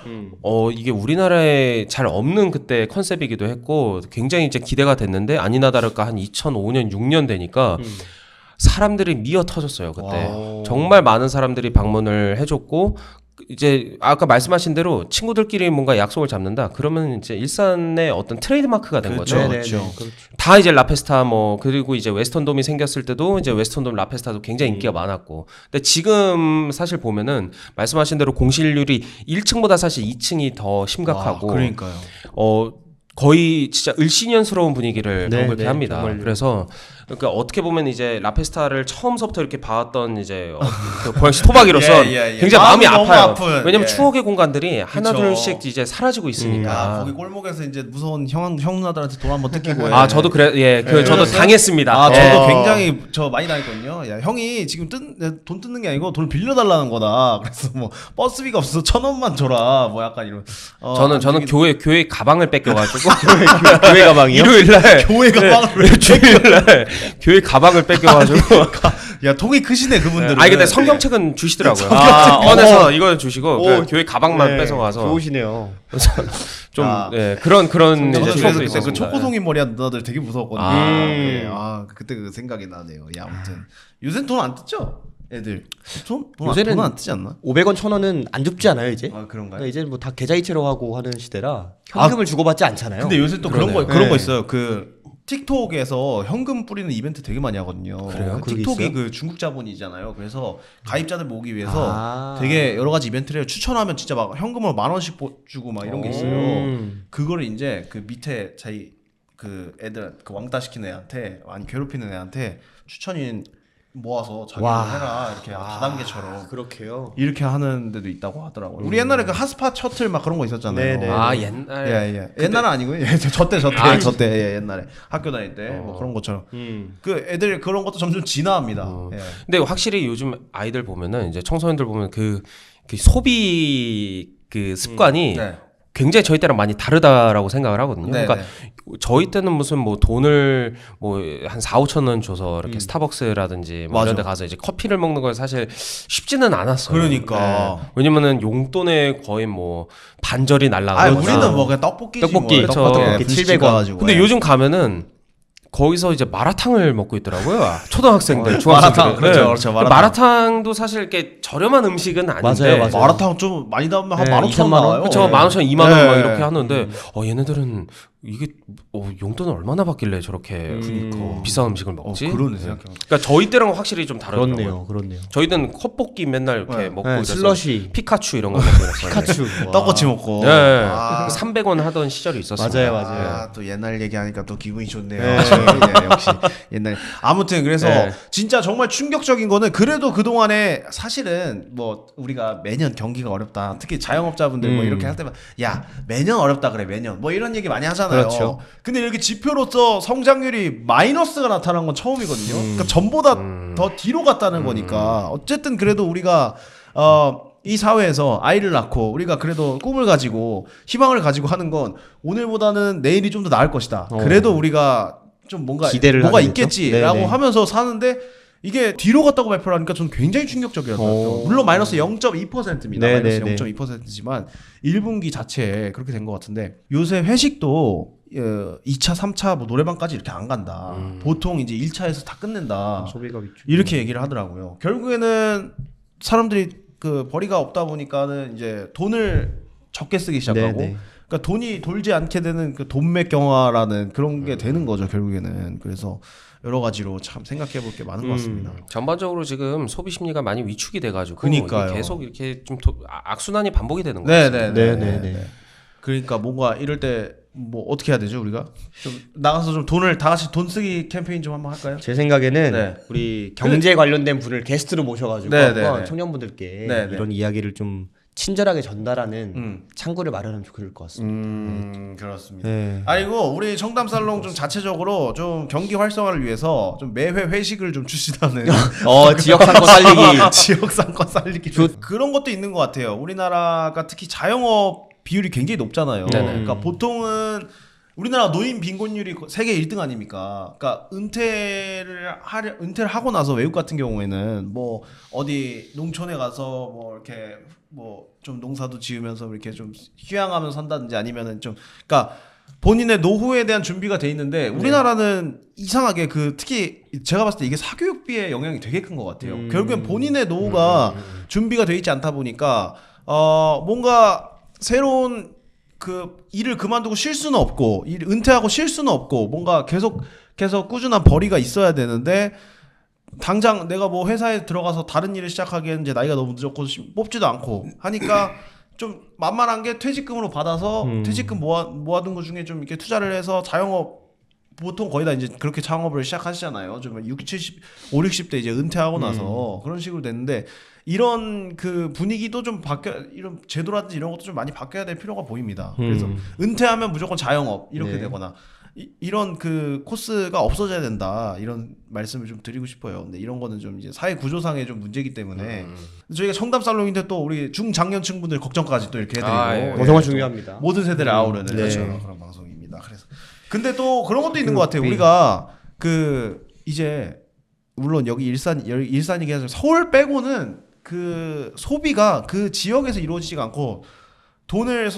이게 우리나라에 잘 없는 그때 컨셉이기도 했고 굉장히 이제 기대가 됐는데 아니나 다를까 한 2005년 6년 되니까 사람들이 미어 터졌어요. 그때 정말 많은 사람들이 방문을 해줬고 이제 아까 말씀하신 대로 친구들끼리 뭔가 약속을 잡는다. 그러면 이제 일산의 어떤 트레이드마크가 된 거죠. 그렇죠. 다 이제 라페스타 뭐 그리고 이제 웨스턴돔이 생겼을 때도 이제 웨스턴돔 라페스타도 굉장히 인기가 많았고. 근데 지금 사실 보면은 말씀하신 대로 공실률이 1층보다 사실 2층이 더 심각하고. 그러니까요. 거의 진짜 을씨년스러운 분위기를 네, 그렇게 네, 합니다. 정말요. 그래서 그러니까 어떻게 보면 이제 라페스타를 처음서부터 이렇게 봐왔던 이제 그 고양시 토박이로서 예. 굉장히 마음이 너무 아파요. 아픈, 왜냐면 예. 추억의 공간들이 하나 그쵸. 둘씩 이제 사라지고 있으니까. 거기 골목에서 이제 무서운 형 누나들한테 돈 한번 뜯기고. 저도 저도 그랬어요? 당했습니다. 저도 예. 굉장히 많이 당했거든요. 야, 형이 지금 돈 뜯는 게 아니고 돈을 빌려달라는 거다. 그래서 뭐 버스비가 없어서 1,000원만 줘라. 뭐 약간 이런. 저는 교회 가방을 뺏겨가지고 교회 가방이요? 일요일날 교회 가방을 주일날 교회 가방을 뺏겨가지고 야 통이 크시네 그분들은. 아니 근데 성경책은 주시더라고요. 성경책. 꺼내서 이거 주시고 그 오. 교회 가방만 네, 뺏어가서 좋으시네요. 좀 야. 그런 저는 이제 그래서 추억도 그때 그 있었습니다. 초코송이 머리한 누나들 되게 무서웠거든요. 네, 그때 그 생각이 나네요. 야 아무튼 요새는 돈 안 뜯죠? 애들 요새는 돈 안 뜯지 않나? 500원, 1,000원은 안 줍지 않아요 이제? 그런가요? 그러니까 이제 뭐 다 계좌이체로 하고 하는 시대라 현금을 주고받지 않잖아요. 근데 요새 또 그런 거 네. 있어요. 그 틱톡에서 현금 뿌리는 이벤트 되게 많이 하거든요. 그래요? 그 그게 틱톡이 있어요? 그 중국 자본이잖아요. 그래서 가입자들 모으기 위해서 되게 여러 가지 이벤트를 해요. 추천하면 진짜 막 현금을 10,000원씩 주고 막 이런 게 있어요. 그거를 이제 그 밑에 자기 그 애들 그 왕따 시키는 애한테 아니 괴롭히는 애한테 추천인 모아서 자기가 와. 해라 이렇게 다단계처럼 그렇게요. 이렇게 하는 데도 있다고 하더라고요. 우리 옛날에 그 핫스팟 셔틀 막 그런 거 있었잖아요. 네네. 옛날 옛날은 아니고요. 저때 옛날에 학교 다닐 때 뭐 그런 것처럼 그 애들 그런 것도 점점 진화합니다. 예. 근데 확실히 요즘 아이들 보면은 이제 청소년들 보면 그 소비 그 습관이 네. 굉장히 저희 때랑 많이 다르다라고 생각을 하거든요. 네, 그러니까 저희 때는 무슨 뭐 돈을 뭐 한 4, 5천 원 줘서 이렇게 스타벅스라든지 뭐 이런 데 가서 이제 커피를 먹는 건 사실 쉽지는 않았어요. 그러니까. 네. 왜냐면은 용돈에 거의 뭐 반절이 날라가고. 우리는 뭐 그냥 떡볶이지 떡볶이, 뭐. 그쵸. 떡볶이 700원. 가지고. 근데 요즘 가면은 거기서 이제 마라탕을 먹고 있더라고요. 초등학생들, 중학생들. 마라탕, 그렇죠, 마라탕. 마라탕도 사실 이렇게 저렴한 음식은 아닌데. 맞아요. 마라탕 좀 많이 나오면 한 네, 15,000원 2,000만 원? 나와요. 그렇죠. 네. 15,000원, 2만 원 막 네. 이렇게 하는데 얘네들은 이게 용돈을 얼마나 받길래 저렇게 비싼 음식을 먹지? 그러네 생각해보니까. 그러니까 저희 때랑 확실히 좀 다르더라고요. 그렇네요. 저희는 컵볶이 맨날 이렇게 먹고 네, 그래서 슬러시. 피카츄 이런 거 먹고 그랬어요. 피카츄. 떡꼬치 먹고. 네. 아. 300원 하던 시절이 있었어요. 맞아요. 또 옛날 얘기하니까 또 기분이 좋네요. 네. 역시 옛날. 아무튼 그래서 네. 진짜 정말 충격적인 거는 그래도 그 동안에 사실은 뭐 우리가 매년 경기가 어렵다. 특히 자영업자분들 뭐 이렇게 할 때만 야 매년 어렵다 그래 매년 뭐 이런 얘기 많이 하잖아요. 그렇죠. 근데 이렇게 지표로서 성장률이 마이너스가 나타난 건 처음이거든요. 그러니까 전보다 더 뒤로 갔다는 거니까 어쨌든 그래도 우리가 이 사회에서 아이를 낳고 우리가 그래도 꿈을 가지고 희망을 가지고 하는 건 오늘보다는 내일이 좀 더 나을 것이다. 그래도 우리가 좀 뭔가 기대를 뭐가 하게 되죠? 있겠지라고 네네. 하면서 사는데 이게 뒤로 갔다고 발표를 하니까 저는 굉장히 충격적이었어요. 물론 마이너스 0.2%입니다. 마이너스 네네네. 0.2%지만 1분기 자체에 그렇게 된 것 같은데 요새 회식도 2차, 3차 뭐 노래방까지 이렇게 안 간다. 보통 이제 1차에서 다 끝낸다. 소비가 위축. 이렇게 얘기를 하더라고요. 결국에는 사람들이 그 벌이가 없다 보니까는 이제 돈을 적게 쓰기 시작하고 네네. 그러니까 돈이 돌지 않게 되는 그 돈맥 경화라는 그런 게 되는 거죠 결국에는. 그래서 여러 가지로 참 생각해 볼 게 많은 것 같습니다. 전반적으로 지금 소비 심리가 많이 위축이 돼가지고 그니까요. 이게 계속 이렇게 좀 악순환이 반복이 되는 거예요. 네네네. 그러니까 뭔가 이럴 때 뭐 어떻게 해야 되죠 우리가 좀 나가서 좀 돈을 다 같이 돈 쓰기 캠페인 좀 한번 할까요? 제 생각에는 네. 우리 경제 관련된 분을 게스트로 모셔가지고 네네네. 한번 청년분들께 네네. 이런 이야기를 좀 친절하게 전달하는 창구를 마련하면 좋을 것 같습니다. 그렇습니다. 네. 아니고 우리 청담살롱 좀 자체적으로 좀 경기 활성화를 위해서 좀 매회 회식을 좀 추진하는 지역 상권 살리기. 지역 상권 살리기 그런 것도 있는 것 같아요. 우리나라가 특히 자영업 비율이 굉장히 높잖아요. 그러니까 보통은 우리나라 노인 빈곤율이 세계 1등 아닙니까? 그러니까 은퇴를 하고 나서 외국 같은 경우에는 뭐 어디 농촌에 가서 뭐 이렇게 뭐 좀 농사도 지으면서 이렇게 좀 휴양하면서 산다든지 아니면은 좀 그러니까 본인의 노후에 대한 준비가 돼 있는데 우리나라는 이상하게 그 특히 제가 봤을 때 이게 사교육비의 영향이 되게 큰 것 같아요. 결국엔 본인의 노후가 준비가 돼 있지 않다 보니까 뭔가 새로운 그 일을 그만두고 쉴 수는 없고 은퇴하고 쉴 수는 없고 뭔가 계속 꾸준한 벌이가 있어야 되는데 당장 내가 뭐 회사에 들어가서 다른 일을 시작하기에는 이제 나이가 너무 늦었고 뽑지도 않고 하니까 좀 만만한 게 퇴직금으로 받아서 퇴직금 모아둔 것 중에 좀 이렇게 투자를 해서 자영업 보통 거의 다 이제 그렇게 창업을 시작하시잖아요. 좀 60, 50대 이제 은퇴하고 나서 그런 식으로 됐는데 이런 그 분위기도 좀 이런 제도라든지 이런 것도 좀 많이 바뀌어야 될 필요가 보입니다. 그래서 은퇴하면 무조건 자영업 이렇게 되거나 이런 그 코스가 없어져야 된다 이런 말씀을 좀 드리고 싶어요. 근데 이런 거는 좀 이제 사회 구조상의 좀 문제이기 때문에 저희가 청담 살롱인데 또 우리 중장년층 분들 걱정까지 또 이렇게 해드리고 정말 중요합니다. 모든 세대를 아우르는 그런 방송입니다. 그래서 근데 또 그런 것도 있는 것 같아요. 우리가 그 이제 물론 여기 일산이긴 하지만 서울 빼고는 그 소비가 그 지역에서 이루어지지가 않고 돈을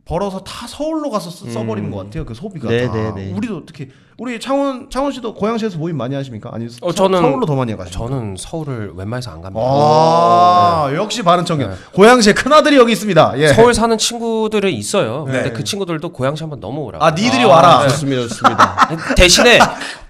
벌어서 다 서울로 가서 써버리는 것 같아요. 그 소비가 다. 우리도 특히 우리 창원시도 고양시에서 모임 많이 하십니까? 아니 저는 서울로 더 많이 가시죠? 저는 서울을 웬만해서 안 갑니다. 역시 바른 청년. 고양시에 큰 아들이 여기 있습니다. 예. 서울 사는 친구들이 있어요. 근데 그 친구들도 고양시 한번 넘어오라고. 니들이 와라. 좋습니다. 대신에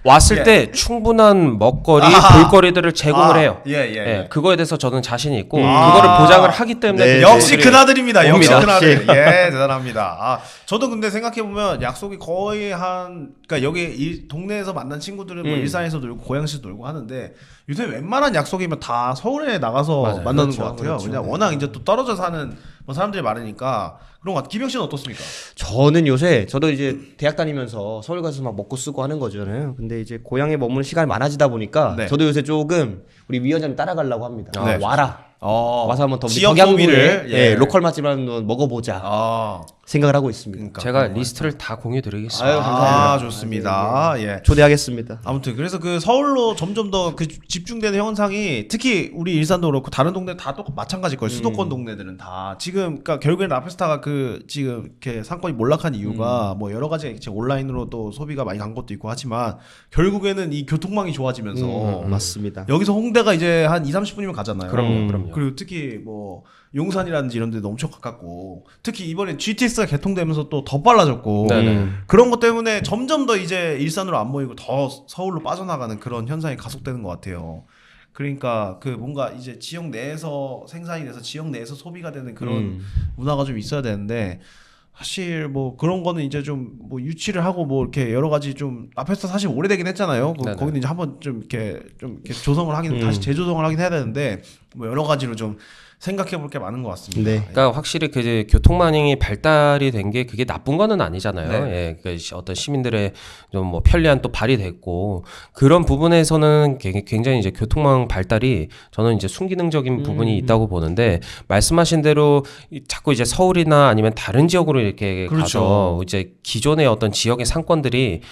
왔을 때 충분한 먹거리, 볼거리들을 제공을 해요. 예, 그거에 대해서 저는 자신이 있고 그거를 보장을 하기 때문에 역시 큰 아들입니다. 역시 옵니다. 큰 아들. 예, 대단합니다. 저도 근데 생각해 보면 약속이 거의 그러니까 여기 동네에서 만난 친구들은 뭐 일산에서 놀고 고양시에서 놀고 하는데 요새 웬만한 약속이면 다 서울에 나가서 맞아요. 만나는 그렇죠, 것 같아요. 그렇죠. 왜냐 워낙 이제 또 떨어져 사는 뭐 사람들이 많으니까 그런 것 같아요. 김영 씨는 어떻습니까? 저는 요새 저도 이제 대학 다니면서 서울 가서 막 먹고 쓰고 하는 거잖아요. 근데 이제 고향에 머무는 시간이 많아지다 보니까 네. 저도 요새 조금 우리 위원장님 따라가려고 합니다. 네. 와라. 와서 한번 더 우리 지역 덕양구에 소비를, 예. 로컬 맛집 한번 먹어보자 생각을 하고 있습니다. 그러니까 제가 그런 거 리스트를 다 공유드리겠습니다. 아유, 감사합니다. 좋습니다. 예. 초대하겠습니다. 아무튼 그래서 그 서울로 점점 더 그 집중되는 현상이 특히 우리 일산도 그렇고 다른 동네 다 똑같 마찬가지일 거예요. 수도권 동네들은 다 지금 그러니까 결국엔 라페스타가 그 지금 이렇게 상권이 몰락한 이유가 뭐 여러 가지 이제 온라인으로 또 소비가 많이 간 것도 있고 하지만 결국에는 이 교통망이 좋아지면서 맞습니다. 여기서 홍대가 이제 한 2-30분이면 가잖아요. 그럼요. 그리고 특히 뭐 용산이라든지 이런 데도 엄청 가깝고 특히 이번에 GTX가 개통되면서 또 더 빨라졌고 네네. 그런 것 때문에 점점 더 이제 일산으로 안 모이고 더 서울로 빠져나가는 그런 현상이 가속되는 것 같아요. 그러니까 그 뭔가 이제 지역 내에서 생산이 돼서 지역 내에서 소비가 되는 그런 문화가 좀 있어야 되는데 사실 뭐 그런 거는 이제 좀 뭐 유치를 하고 뭐 이렇게 여러 가지 좀 라페스타 사실 오래되긴 했잖아요. 네네. 거기는 이제 한번 좀 이렇게 조성을 하긴 다시 재조성을 하긴 해야 되는데 뭐 여러 가지로 좀 생각해 볼 게 많은 것 같습니다. 네. 그러니까 확실히 그 이제 교통망이 발달이 된 게 그게 나쁜 거는 아니잖아요. 네. 예, 그러니까 어떤 시민들의 좀 뭐 편리한 또 발휘됐고 그런 부분에서는 굉장히 이제 교통망 발달이 저는 이제 순기능적인 부분이 있다고 보는데 말씀하신 대로 자꾸 이제 서울이나 아니면 다른 지역으로 이렇게 그렇죠. 가서 이제 기존의 어떤 지역의 상권들이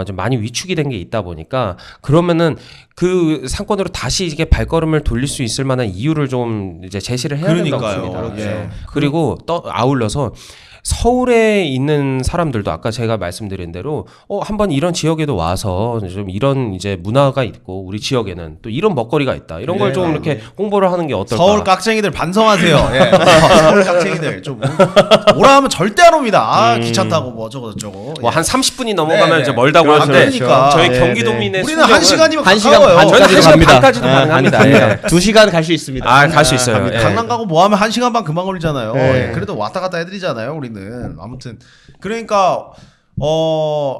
좀 많이 위축이 된 게 있다 보니까 그러면은 그 상권으로 다시 이게 발걸음을 돌릴 수 있을 만한 이유를 좀 이제 제시를 해야 된다고 그러니까요. 봅니다. 예. 그리고 또 아울러서 서울에 있는 사람들도 아까 제가 말씀드린 대로 한번 이런 지역에도 와서 좀 이런 이제 문화가 있고 우리 지역에는 또 이런 먹거리가 있다. 이런 걸 좀 이렇게 홍보를 하는 게 어떨까? 서울 깍쟁이들 반성하세요. 예. 서울 깍쟁이들 좀 오라 하면 절대 안 옵니다. 아 귀찮다고 뭐 저거 저거. 뭐 한 30분이 넘어가면 네, 이제 네. 멀다고 그렇죠. 하는데 그러니까. 저희 네, 경기도민의 우리는 한 시간이면 한 시간 가까워요. 반 저희는 한 시간 갑니다. 반까지도 가능합니다. 예. 2시간 갈 수 있습니다. 아, 갈 수 있어요. 예. 강남 가고 뭐 하면 1시간 반 금방 걸리잖아요. 네. 예, 그래도 왔다 갔다 해드리잖아요, 우리는. 아무튼 그러니까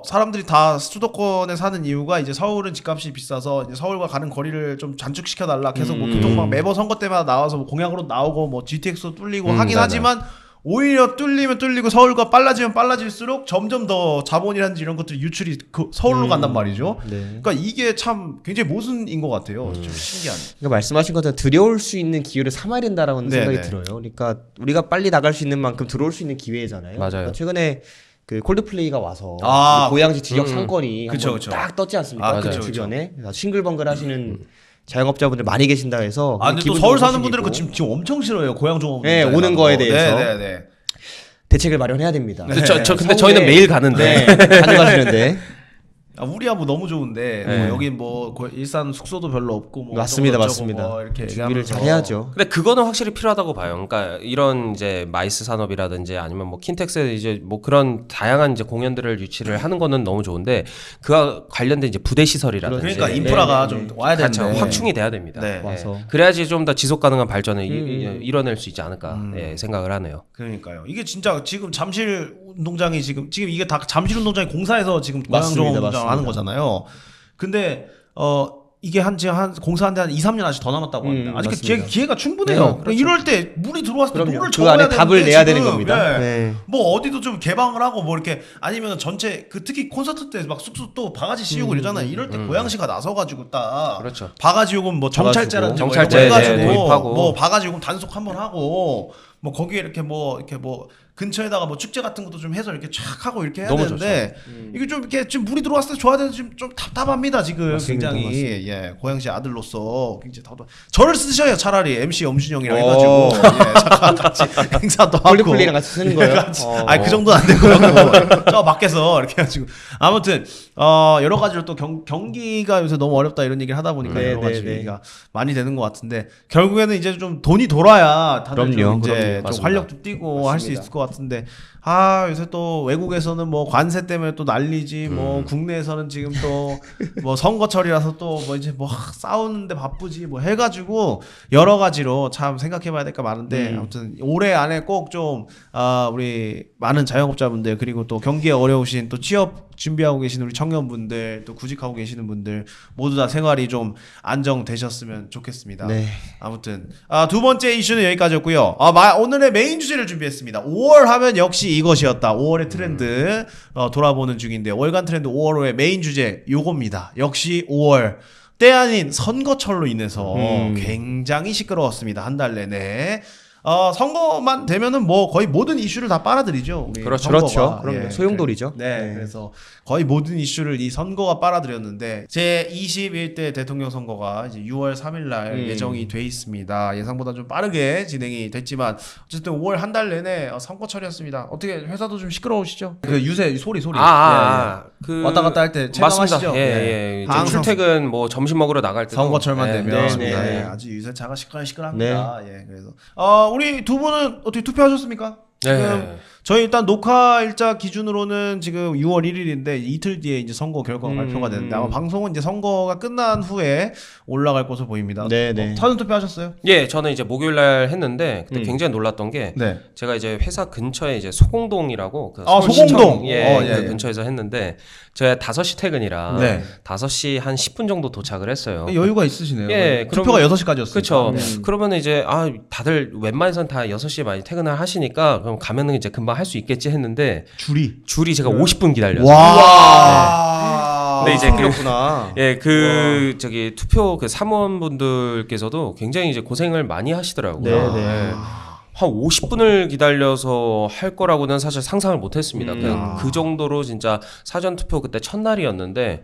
사람들이 다 수도권에 사는 이유가 이제 서울은 집값이 비싸서 이제 서울과 가는 거리를 좀 단축시켜 달라. 계속 뭐 교통망 매번 선거 때마다 나와서 뭐 공약으로 나오고 뭐 GTX도 뚫리고 하긴 네네. 하지만 오히려 뚫리면 뚫리고 서울과 빨라지면 빨라질수록 점점 더 자본이라든지 이런 것들이 유출이 서울로 간단 말이죠. 네. 그러니까 이게 참 굉장히 모순인 것 같아요. 좀 신기한. 그러니까 말씀하신 것처럼 들여올 수 있는 기회를 삼아야 된다라는 네, 생각이 네. 들어요. 그러니까 우리가 빨리 나갈 수 있는 만큼 들어올 수 있는 기회잖아요. 맞아요. 그러니까 최근에 그 콜드플레이가 와서 아, 우리 고양시 지역 상권이 그쵸, 한번 그쵸. 딱 떴지 않습니까? 아, 그 그쵸, 주변에 그래서 싱글벙글 하시는 자영업자분들 많이 계신다 해서 아 근데 또 기분 서울 좋은 사는 분들은 그 소식이고 지금 엄청 싫어요. 고향 종업. 네, 오는 거에 대해서. 네네네. 대책을 마련해야 됩니다. 네. 근데 서울에- 저희는 매일 가는데 네, 가져가시는데 아, 우리야 뭐 너무 좋은데 네. 뭐 여기 뭐 일산 숙소도 별로 없고 뭐 맞습니다, 어쩌고 맞습니다. 뭐 이렇게 준비를 얘기하면서. 잘 해야죠. 근데 그거는 확실히 필요하다고 봐요. 그러니까 이런 이제 마이스 산업이라든지 아니면 뭐 킨텍스 이제 뭐 그런 다양한 이제 공연들을 유치를 하는 거는 너무 좋은데 그와 관련된 이제 부대 시설이라든지 그러니까 네, 인프라가 네, 좀 네. 와야 그렇죠. 되는데 확충이 돼야 됩니다. 네. 예. 와서. 그래야지 좀 더 지속 가능한 발전을 이뤄낼 수 있지 않을까 예, 생각을 하네요. 그러니까요. 이게 진짜 지금 잠실 운동장이 지금 이게 다 잠실 운동장이 공사해서 지금 고향 맞습니다, 종업 운동장 맞습니다. 하는 거잖아요. 근데 이게 지금 한 공사한 데 한 2-3년 아직 더 남았다고 합니다. 아직 맞습니다. 기회가 충분해요. 네, 그러니까 이럴 때 물이 들어왔을 때 그럼요. 물을 그 적어야 안에 답을 되는데 내야 지금, 되는 겁니다. 예. 네. 뭐 어디도 좀 개방을 하고 뭐 이렇게 아니면 전체 그 특히 콘서트 때 막 숙소 또 바가지 씌우고 이러잖아요. 이럴 때 고양시가 나서가지고 딱 그렇죠. 바가지 요금 뭐 정찰제라든지 정찰제, 뭐 이런 거 해가지고 네, 도입하고. 뭐 바가지 요금 단속 한번 하고 뭐 거기에 이렇게 뭐 근처에다가 뭐 축제 같은 것도 좀 해서 이렇게 쫙 하고 이렇게 해야 너무 되는데 이게 좀 이렇게 지금 물이 들어왔을 때 줘야 되는데 좀 답답합니다 지금. 맞습니다, 굉장히 예 고양시 아들로서 굉장히 답답. 저를 쓰셔요 차라리 MC 엄준영이랑 해가지고 예, 잠깐 같이 행사도 하고 콜드플레이랑 같이 쓰는 거예요. 아니 그 정도는 안 되고 저 밖에서 이렇게 해가지고 아무튼 여러 가지로 또 경기가 요새 너무 어렵다 이런 얘기를 하다 보니까 네, 여러 가지 네, 네. 얘기가 많이 되는 것 같은데 결국에는 이제 좀 돈이 돌아야 다들 그럼요, 좀 이제 그럼요. 좀 맞습니다. 활력도 뛰고 할 수 맞습니다. 있을 것 같은데 요새 또 외국에서는 뭐 관세 때문에 또 난리지, 뭐 국내에서는 지금 또 뭐 선거철이라서 또 뭐 이제 뭐 싸우는데 바쁘지 뭐 해가지고 여러 가지로 참 생각해봐야 될 거 많은데 아무튼 올해 안에 꼭 좀 우리 많은 자영업자분들 그리고 또 경기에 어려우신 또 취업 준비하고 계신 우리 청년분들 또 구직하고 계시는 분들 모두 다 생활이 좀 안정되셨으면 좋겠습니다. 네. 아무튼 두 번째 이슈는 여기까지였고요. 오늘의 메인 주제를 준비했습니다. 5월 하면 역시 이것이었다. 5월의 트렌드 돌아보는 중인데 월간 트렌드 5월 호의 메인 주제 요겁니다. 역시 5월 때 아닌 선거철로 인해서 굉장히 시끄러웠습니다. 한 달 내내. 선거만 되면은 뭐 거의 모든 이슈를 다 빨아들이죠. 우리 그렇죠. 선거가. 그럼요. 예, 소용돌이죠. 네, 그래서 거의 모든 이슈를 이 선거가 빨아들였는데 제 21대 대통령 선거가 이제 6월 3일 날 예정이 돼 있습니다. 예상보다 좀 빠르게 진행이 됐지만 어쨌든 5월 한 달 내내 선거철이었습니다. 어떻게 회사도 좀 시끄러우시죠? 그 유세 소리. 그 왔다 갔다 할 때 체감하시죠? 예. 항상 출퇴근 뭐 점심 먹으러 나갈 때 선거철만 되면 네. 아주 유세차가 시끌시끌합니다. 예, 그래서 우리 두 분은 어떻게 투표하셨습니까? 지금 저희 일단 녹화 일자 기준으로는 지금 6월 1일인데 이틀 뒤에 이제 선거 결과가 발표가 되는데 아마 방송은 이제 선거가 끝난 후에 올라갈 것으로 보입니다. 네네. 사전 투표하셨어요? 예, 저는 이제 목요일 날 했는데 그때 굉장히 놀랐던 게 네. 제가 이제 회사 근처에 이제 소공동이라고 그 소공동. 서울시청, 예, 예. 그 근처에서 했는데 제가 5시 퇴근이라 네. 5시 한 10분 정도 도착을 했어요. 여유가 있으시네요. 예, 투표가 6시까지였어요. 그렇죠. 그러면 이제 다들 웬만해선 다 6시에 많이 퇴근을 하시니까 그럼 가면은 이제 금방 할 수 있겠지 했는데 줄이 제가 50분 기다렸어요. 와. 근데 이제 그렇구나. 저기 투표 그 사무원분들께서도 굉장히 이제 고생을 많이 하시더라고요. 네. 예. 한 50분을 기다려서 할 거라고는 사실 상상을 못 했습니다. 그냥 그 정도로 진짜 사전 투표 그때 첫날이었는데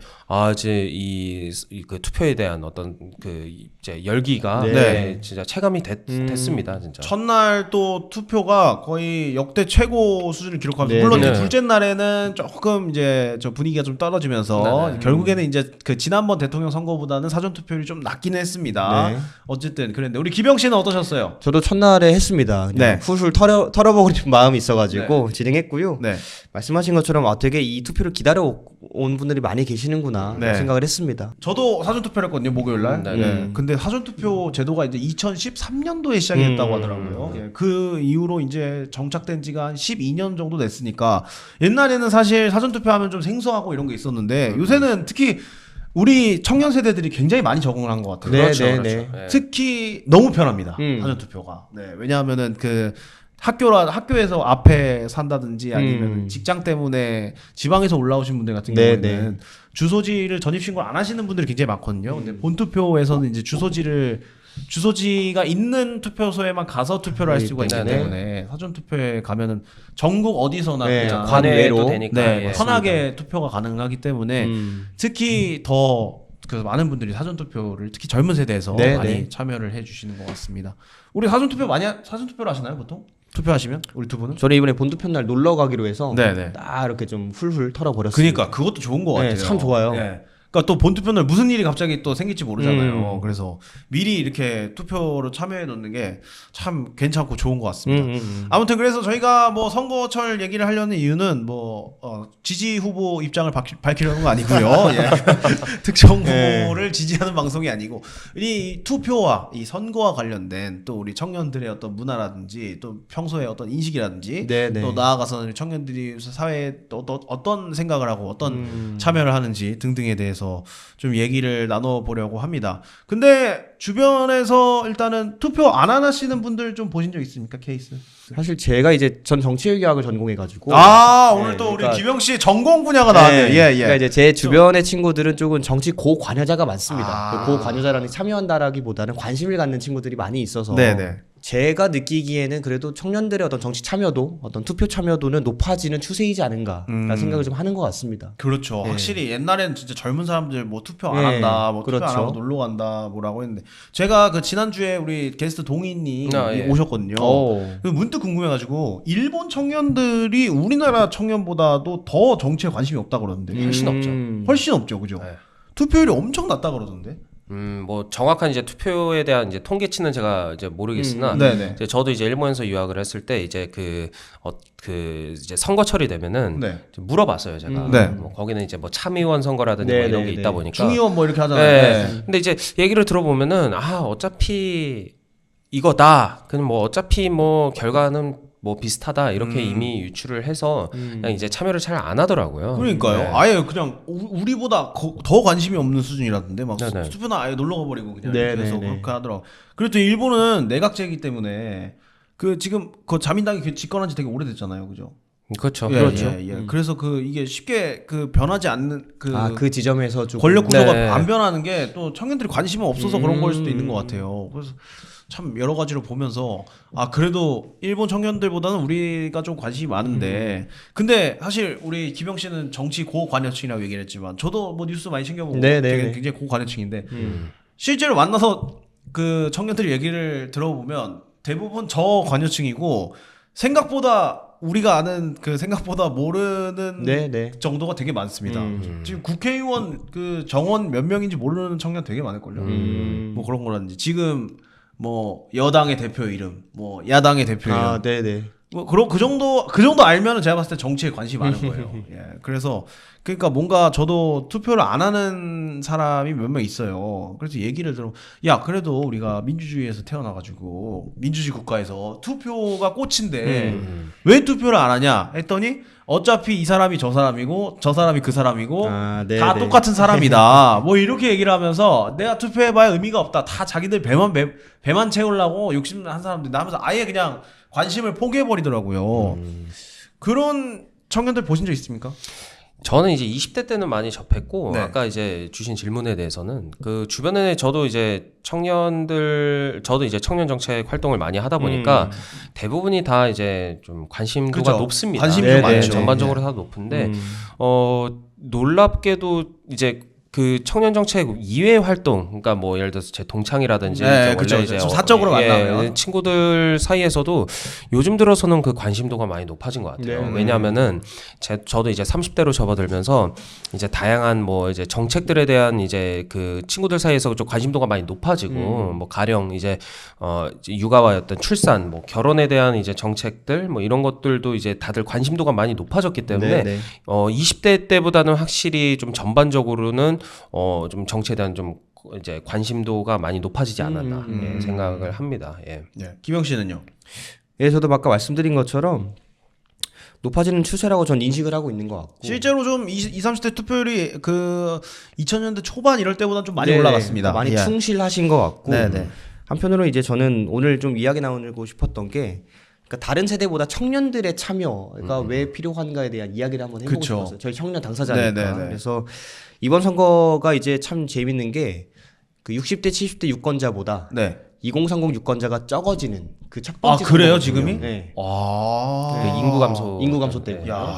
이제 그 투표에 대한 어떤 그 이제 열기가 네. 진짜 체감이 됐습니다, 진짜. 첫날 또 투표가 거의 역대 최고 수준을 기록하면서 네, 물론 네. 이제 둘째 날에는 조금 이제 저 분위기가 좀 떨어지면서 네. 결국에는 이제 그 지난번 대통령 선거보다는 사전 투표율이 좀 낮긴 했습니다. 네. 어쨌든 그랬는데 우리 기병 씨는 어떠셨어요? 저도 첫날에 했습니다. 네. 훌훌 털어보고 싶은 마음이 있어가지고 진행했고요. 네. 말씀하신 것처럼 되게 이 투표를 기다려 온 분들이 많이 계시는구나 네. 생각을 했습니다. 저도 사전 투표를 했거든요, 목요일 날. 네. 근데 사전 투표 제도가 이제 2013년도에 시작이 됐다고 하더라고요. 예, 그 이후로 이제 정착된 지가 한 12년 정도 됐으니까 옛날에는 사실 사전 투표하면 좀 생소하고 이런 게 있었는데 요새는 특히 우리 청년 세대들이 굉장히 많이 적응을 한 것 같아요. 네. 네. 특히 너무 편합니다. 사전 투표가. 네, 왜냐하면은 그 학교에서 앞에 산다든지 아니면 직장 때문에 지방에서 올라오신 분들 같은 네, 경우에는 주소지를 전입신고를 안 하시는 분들이 굉장히 많거든요. 근데 본투표에서는 이제 주소지가 있는 투표소에만 가서 투표를 할 수가 있기 네. 때문에 사전 투표에 가면은 전국 어디서나 네, 그냥 관외도 관외로. 되니까. 네, 예. 편하게 투표가 가능하기 때문에 특히 더 그 많은 분들이 사전 투표를 특히 젊은 세대에서 네, 많이 네. 참여를 해주시는 것 같습니다. 우리 사전 투표를 하시나요 보통? 투표하시면 우리 두 분은? 저는 이번에 본투표 날 놀러 가기로 해서 네네. 딱 이렇게 좀 훌훌 털어버렸습니다. 그러니까 그것도 좋은 것 네, 같아요. 참 좋아요. 네. 그러니까 또 본투표 날 무슨 일이 갑자기 또 생길지 모르잖아요. 그래서 미리 이렇게 투표로 참여해 놓는 게 참 괜찮고 좋은 것 같습니다. 아무튼 그래서 저희가 뭐 선거철 얘기를 하려는 이유는 뭐 지지 후보 입장을 밝히려는 거 아니고요. 예. 특정 후보를 지지하는 방송이 아니고 이 투표와 이 선거와 관련된 또 우리 청년들의 어떤 문화라든지 또 평소의 어떤 인식이라든지 네, 네. 또 나아가서는 청년들이 사회에 또 어떤 생각을 하고 어떤 참여를 하는지 등등에 대해서 좀 얘기를 나눠보려고 합니다. 근데 주변에서 일단은 투표 안 하시는 분들 좀 보신 적 있습니까? 케이스? 사실 제가 이제 전 정치외교학을 전공해가지고 오늘 또 그러니까 우리 기병 씨 전공 분야가 나왔네요. 예. 그러니까 이제 제 주변의 친구들은 조금 정치 고관여자가 많습니다. 아. 그 고관여자라는 참여한다라기보다는 관심을 갖는 친구들이 많이 있어서 네네. 제가 느끼기에는 그래도 청년들의 어떤 정치 참여도, 어떤 투표 참여도는 높아지는 추세이지 않은가라는 생각을 좀 하는 것 같습니다. 그렇죠. 네. 확실히 옛날에는 진짜 젊은 사람들 뭐 투표 안 네, 한다, 뭐 투표 안 그렇죠. 하고 놀러 간다, 뭐라고 했는데 제가 그 지난주에 우리 게스트 동인님 예. 오셨거든요. 오. 그 문득 궁금해가지고 일본 청년들이 우리나라 청년보다도 더 정치에 관심이 없다 그러는데 훨씬 없죠. 훨씬 없죠, 그죠? 네. 투표율이 엄청 낮다 그러던데. 뭐 정확한 이제 투표에 대한 이제 통계치는 제가 이제 모르겠으나 네네. 이제 저도 이제 일본에서 유학을 했을 때 이제 그 이제 선거철이 되면은 네. 물어봤어요 제가. 네. 뭐 거기는 이제 뭐 참의원 선거라든지 뭐 네, 이런 네, 게 네. 있다 보니까. 중의원 뭐 이렇게 하잖아요. 네. 네. 근데 이제 얘기를 들어보면은 어차피 이거다. 그냥 뭐 어차피 뭐 결과는 뭐 비슷하다 이렇게 이미 유추를 해서 그냥 이제 참여를 잘 안 하더라고요. 그러니까요. 네. 아예 그냥 우리보다 더 관심이 없는 수준이라던데 막 네네. 투표나 아예 놀러 가버리고 그냥 네네네. 그래서 그렇게 하더라고. 그리고 또 일본은 내각제이기 때문에 그 지금 그 자민당이 집권한 지 되게 오래됐잖아요, 그죠? 그렇죠. 예, 그렇죠. 예, 예. 그래서 그 이게 쉽게 그 변하지 않는 그 지점에서 좀 권력 구조가 네. 안 변하는 게 또 청년들이 관심이 없어서 그런 걸 수도 있는 것 같아요. 그래서 참 여러 가지로 보면서 그래도 일본 청년들보다는 우리가 좀 관심이 많은데 근데 사실 우리 김영 씨는 정치 고관여층이라고 얘기를 했지만 저도 뭐 뉴스 많이 챙겨보고 네, 네, 되게 네. 굉장히 고관여층인데 실제로 만나서 그 청년들 얘기를 들어보면 대부분 저관여층이고 생각보다 우리가 아는 그 생각보다 모르는 네. 정도가 되게 많습니다. 지금 국회의원 그 정원 몇 명인지 모르는 청년 되게 많을걸요. 뭐 그런 거라든지 지금 뭐 여당의 대표 이름, 뭐 야당의 대표 이름, 네네. 뭐 그 정도 알면은 제가 봤을 때 정치에 관심이 많은 거예요. 예, 그래서 그러니까 뭔가 저도 투표를 안 하는 사람이 몇 명 있어요. 그래서 얘기를 들어, 야 그래도 우리가 민주주의에서 태어나가지고 민주주의 국가에서 투표가 꽃인데 왜 투표를 안 하냐 했더니 어차피 이 사람이 저 사람이고 저 사람이 그 사람이고 네, 다 네. 똑같은 사람이다. 뭐 이렇게 얘기를 하면서 내가 투표해봐야 의미가 없다. 다 자기들 배만 채우려고 욕심한 사람들 나면서 아예 그냥 관심을 포기해버리더라고요. 그런 청년들 보신 적 있습니까? 저는 이제 20대 때는 많이 접했고 네. 아까 이제 주신 질문에 대해서는 그 주변에 저도 이제 청년 정책 활동을 많이 하다 보니까 대부분이 다 이제 좀 관심도가 그죠. 높습니다. 관심이 좀 네, 많죠. 전반적으로 다 높은데 놀랍게도 이제 그 청년 정책 이외의 활동, 그러니까 뭐 예를 들어서 제 동창이라든지 네, 이제 원래 그쵸, 이제 좀 사적으로 만나면. 친구들 사이에서도 요즘 들어서는 그 관심도가 많이 높아진 것 같아요. 네. 왜냐하면은 저도 이제 30대로 접어들면서 이제 다양한 뭐 이제 정책들에 대한 이제 그 친구들 사이에서 좀 관심도가 많이 높아지고 뭐 가령 이제 육아와 어떤 출산, 뭐 결혼에 대한 이제 정책들 뭐 이런 것들도 이제 다들 관심도가 많이 높아졌기 때문에 네. 20대 때보다는 확실히 좀 전반적으로는 좀 정치에 대한 좀 이제 관심도가 많이 높아지지 않았나 예, 생각을 합니다. 예. 네. 김영 씨는요? 예, 저도 아까 말씀드린 것처럼 높아지는 추세라고 전 인식을 하고 있는 것 같고 실제로 좀 20, 30대 투표율이 그 2000년대 초반 이럴 때보다 좀 많이 네, 올라갔습니다. 많이 예. 충실하신 것 같고 네네. 한편으로 이제 저는 오늘 좀 이야기 나누고 싶었던 게 그러니까 다른 세대보다 청년들의 참여가 왜 필요한가에 대한 이야기를 한번 해보고 그쵸. 싶었어요. 저희 청년 당사자니까. 네네네. 그래서 이번 선거가 이제 참 재밌는 게 그 60대 70대 유권자보다 네. 2030 유권자가 적어지는 그 첫 번째 그래요, 선거거든요. 지금이? 네. 그 인구 감소 때문에. 야.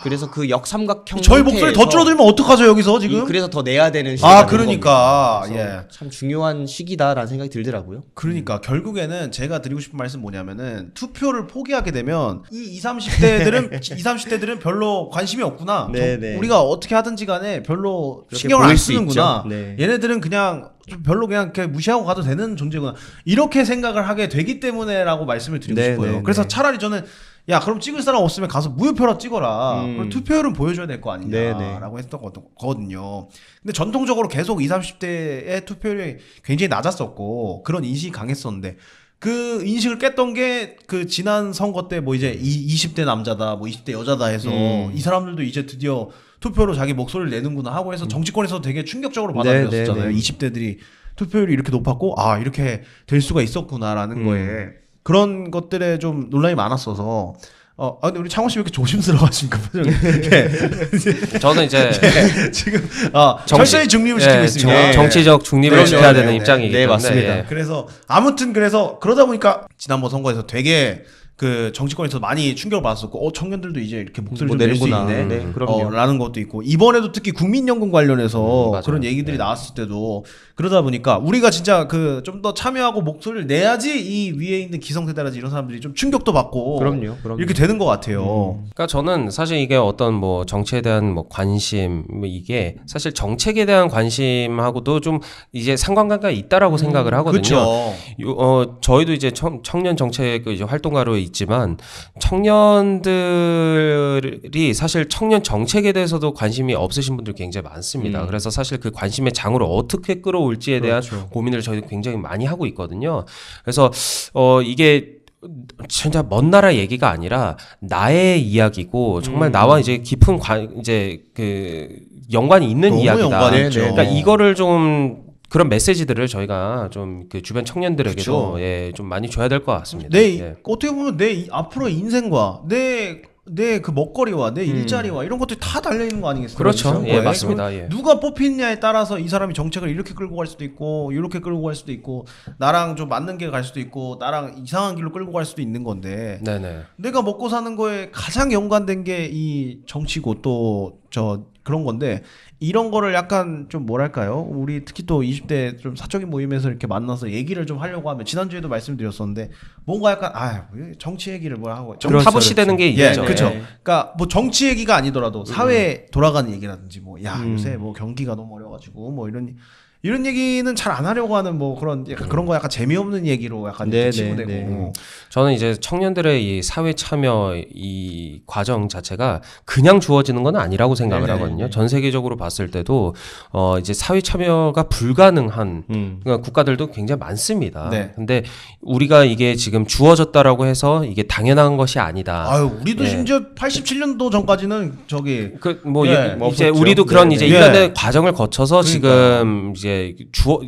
그래서 그 역삼각형 저희 목소리 더 형태에서 줄어들면 어떡하죠 여기서 지금? 그래서 더 내야 되는 시기가 된 그러니까 겁니다. 그래서 예. 참 중요한 시기다라는 생각이 들더라고요. 그러니까 결국에는 제가 드리고 싶은 말씀 뭐냐면은 투표를 포기하게 되면 이 20, 30대들은 별로 관심이 없구나. 네네. 우리가 어떻게 하든지 간에 별로 그렇게 신경을 안 보일 수 쓰는구나. 있죠. 네. 얘네들은 그냥 좀 별로 그냥 이렇게 무시하고 가도 되는 존재구나. 이렇게 생각을 하게 되기 때문에라고 말씀을 드리고 네, 싶어요. 네, 그래서 네. 차라리 저는 야 그럼 찍을 사람 없으면 가서 무효표라 찍어라. 그럼 투표율은 보여줘야 될 거 네, 네. 아니냐라고 했던 거거든요. 근데 전통적으로 계속 20, 30대의 투표율이 굉장히 낮았었고 그런 인식이 강했었는데 그 인식을 깼던 게 그 지난 선거 때 뭐 이제 20대 남자다 뭐 20대 여자다 해서 이 사람들도 이제 드디어 투표로 자기 목소리를 내는구나 하고 해서 정치권에서 되게 충격적으로 받아들였었잖아요. 네, 네. 20대들이 투표율이 이렇게 높았고 이렇게 될 수가 있었구나라는 거에 그런 것들에 좀 논란이 많았어서 근데 우리 창원 씨 왜 이렇게 조심스러워하십니까? 표정이. 저는 이제 지금 철저히 중립을 시키고 있습니다. 네. 정치적 중립을 그럼요. 지켜야 되는 네, 네. 입장이기 네, 때문에 맞습니다. 예. 그래서 아무튼 그러다 보니까 지난번 선거에서 되게 그 정치권에서 많이 충격을 받았었고 청년들도 이제 이렇게 목소리를 뭐 좀 낼 수 내는구나. 있네. 네, 그럼요. 라는 것도 있고 이번에도 특히 국민연금 관련해서 맞아요. 그런 얘기들이 나왔을 때도 그러다 보니까 우리가 진짜 그 좀 더 참여하고 목소리를 내야지 이 위에 있는 기성세대라든지 이런 사람들이 좀 충격도 받고 그럼요. 이렇게 되는 것 같아요. 그러니까 저는 사실 이게 어떤 뭐 정치에 대한 뭐 관심 뭐 이게 사실 정책에 대한 관심하고도 좀 이제 상관관계가 있다라고 생각을 하거든요. 그렇죠. 저희도 이제 청년 정책 이제 활동가로 있지만 청년들이 사실 청년 정책에 대해서도 관심이 없으신 분들 굉장히 많습니다. 그래서 사실 그 관심의 장으로 어떻게 끌어올지에 대한 고민을 저희도 굉장히 많이 하고 있거든요. 그래서 이게 진짜 먼 나라 얘기가 아니라 나의 이야기고 정말 나와 이제 깊은 이제 그 연관이 있는 너무 이야기다. 연관이 있죠. 그러니까 이거를 좀 그런 메시지들을 저희가 좀 그 주변 청년들에게도 그쵸. 예, 좀 많이 줘야 될 것 같습니다. 내 예. 어떻게 보면 내 앞으로의 인생과 내 그 먹거리와 내 일자리와 이런 것들이 다 달려 있는 거 아니겠어요? 그렇죠. 그런 예, 거에. 맞습니다. 예. 누가 뽑히느냐에 따라서 이 사람이 정책을 이렇게 끌고 갈 수도 있고 이렇게 끌고 갈 수도 있고 나랑 좀 맞는 길 갈 수도 있고 나랑 이상한 길로 끌고 갈 수도 있는 건데 네네. 내가 먹고 사는 거에 가장 연관된 게 이 정치고 또 그런 건데 이런 거를 약간 좀 뭐랄까요? 우리 특히 또 20대 좀 사적인 모임에서 이렇게 만나서 얘기를 좀 하려고 하면 지난주에도 말씀드렸었는데 뭔가 약간 정치 얘기를 뭐 하고 좀 타부시 되는 게 예, 있죠. 그렇죠. 네. 그러니까 뭐 정치 얘기가 아니더라도 사회 돌아가는 얘기라든지 뭐 요새 뭐 경기가 너무 어려가지고 뭐 이런 얘기는 잘 안 하려고 하는 뭐 그런 약간 그런 거 약간 재미없는 얘기로 약간 네, 치부되고 네. 저는 이제 청년들의 이 사회 참여 이 과정 자체가 그냥 주어지는 건 아니라고 생각을 네네. 하거든요. 전 세계적으로 봤을 때도 이제 사회 참여가 불가능한 그러니까 국가들도 굉장히 많습니다. 네. 근데 우리가 이게 지금 주어졌다라고 해서 이게 당연한 것이 아니다. 아유 우리도 예. 심지어 87년도 전까지는 저기 뭐 예, 이제 없었죠. 우리도 그런 네, 이제 네. 일련의 과정을 거쳐서 그러니까요. 지금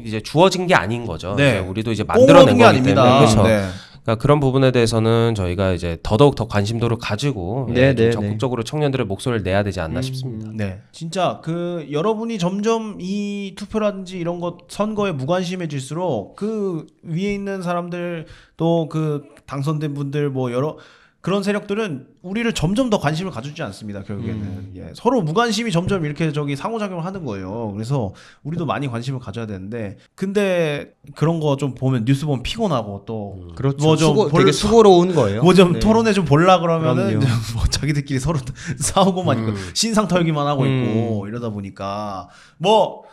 이제 주어진 게 아닌 거죠. 네. 이제 우리도 이제 꽁 얻은 만들어낸 게 거기 아닙니다. 때문에 그렇죠. 네. 그러니까 그런 부분에 대해서는 저희가 이제 더더욱 더 관심도를 가지고 네, 좀 네, 적극적으로 청년들의 목소리를 내야 되지 않나 싶습니다. 네, 진짜 그 여러분이 점점 이 투표라든지 이런 것 선거에 무관심해질수록 그 위에 있는 사람들 또 그 당선된 분들 뭐 여러 그런 세력들은 우리를 점점 더 관심을 가져주지 않습니다. 결국에는 예, 서로 무관심이 점점 이렇게 상호작용을 하는 거예요. 그래서 우리도 많이 관심을 가져야 되는데 근데 그런 거 좀 보면 뉴스 보면 피곤하고 또 그렇죠. 뭐 좀 되게 수고로운 거예요. 뭐 좀 네. 토론회 좀 볼라 그러면은 그럼요. 뭐 자기들끼리 서로 싸우고만 있고 신상 털기만 하고 있고 이러다 보니까 뭐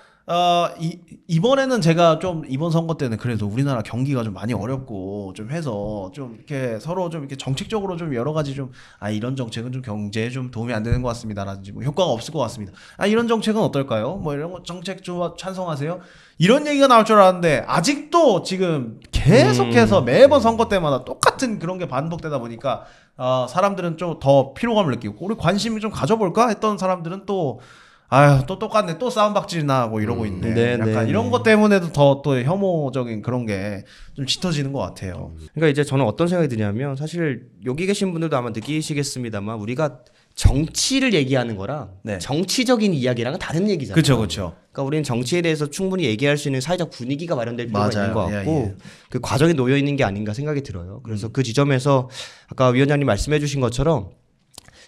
이번에는 제가 좀 이번 선거 때는 그래도 우리나라 경기가 좀 많이 어렵고 좀 해서 좀 이렇게 서로 좀 이렇게 정책적으로 좀 여러 가지 좀 이런 정책은 좀 경제에 좀 도움이 안 되는 것 같습니다라든지 뭐 효과가 없을 것 같습니다. 이런 정책은 어떨까요? 뭐 이런 거 정책 좀 찬성하세요? 이런 얘기가 나올 줄 알았는데 아직도 지금 계속해서 매번 선거 때마다 똑같은 그런 게 반복되다 보니까 사람들은 좀 더 피로감을 느끼고 우리 관심을 좀 가져볼까 했던 사람들은 또 또 똑같네. 또 싸움박질 나고 이러고 있네. 네, 약간 네, 이런 네. 것 때문에도 더 또 혐오적인 그런 게 좀 짙어지는 것 같아요. 그러니까 이제 저는 어떤 생각이 드냐면 사실 여기 계신 분들도 아마 느끼시겠습니다만 우리가 정치를 얘기하는 거랑 네. 정치적인 이야기랑은 다른 얘기잖아요. 그렇죠. 그러니까 우리는 정치에 대해서 충분히 얘기할 수 있는 사회적 분위기가 마련될 필요가 맞아요. 있는 것 같고 예. 그 과정에 놓여 있는 게 아닌가 생각이 들어요. 그래서 그 지점에서 아까 위원장님 말씀해주신 것처럼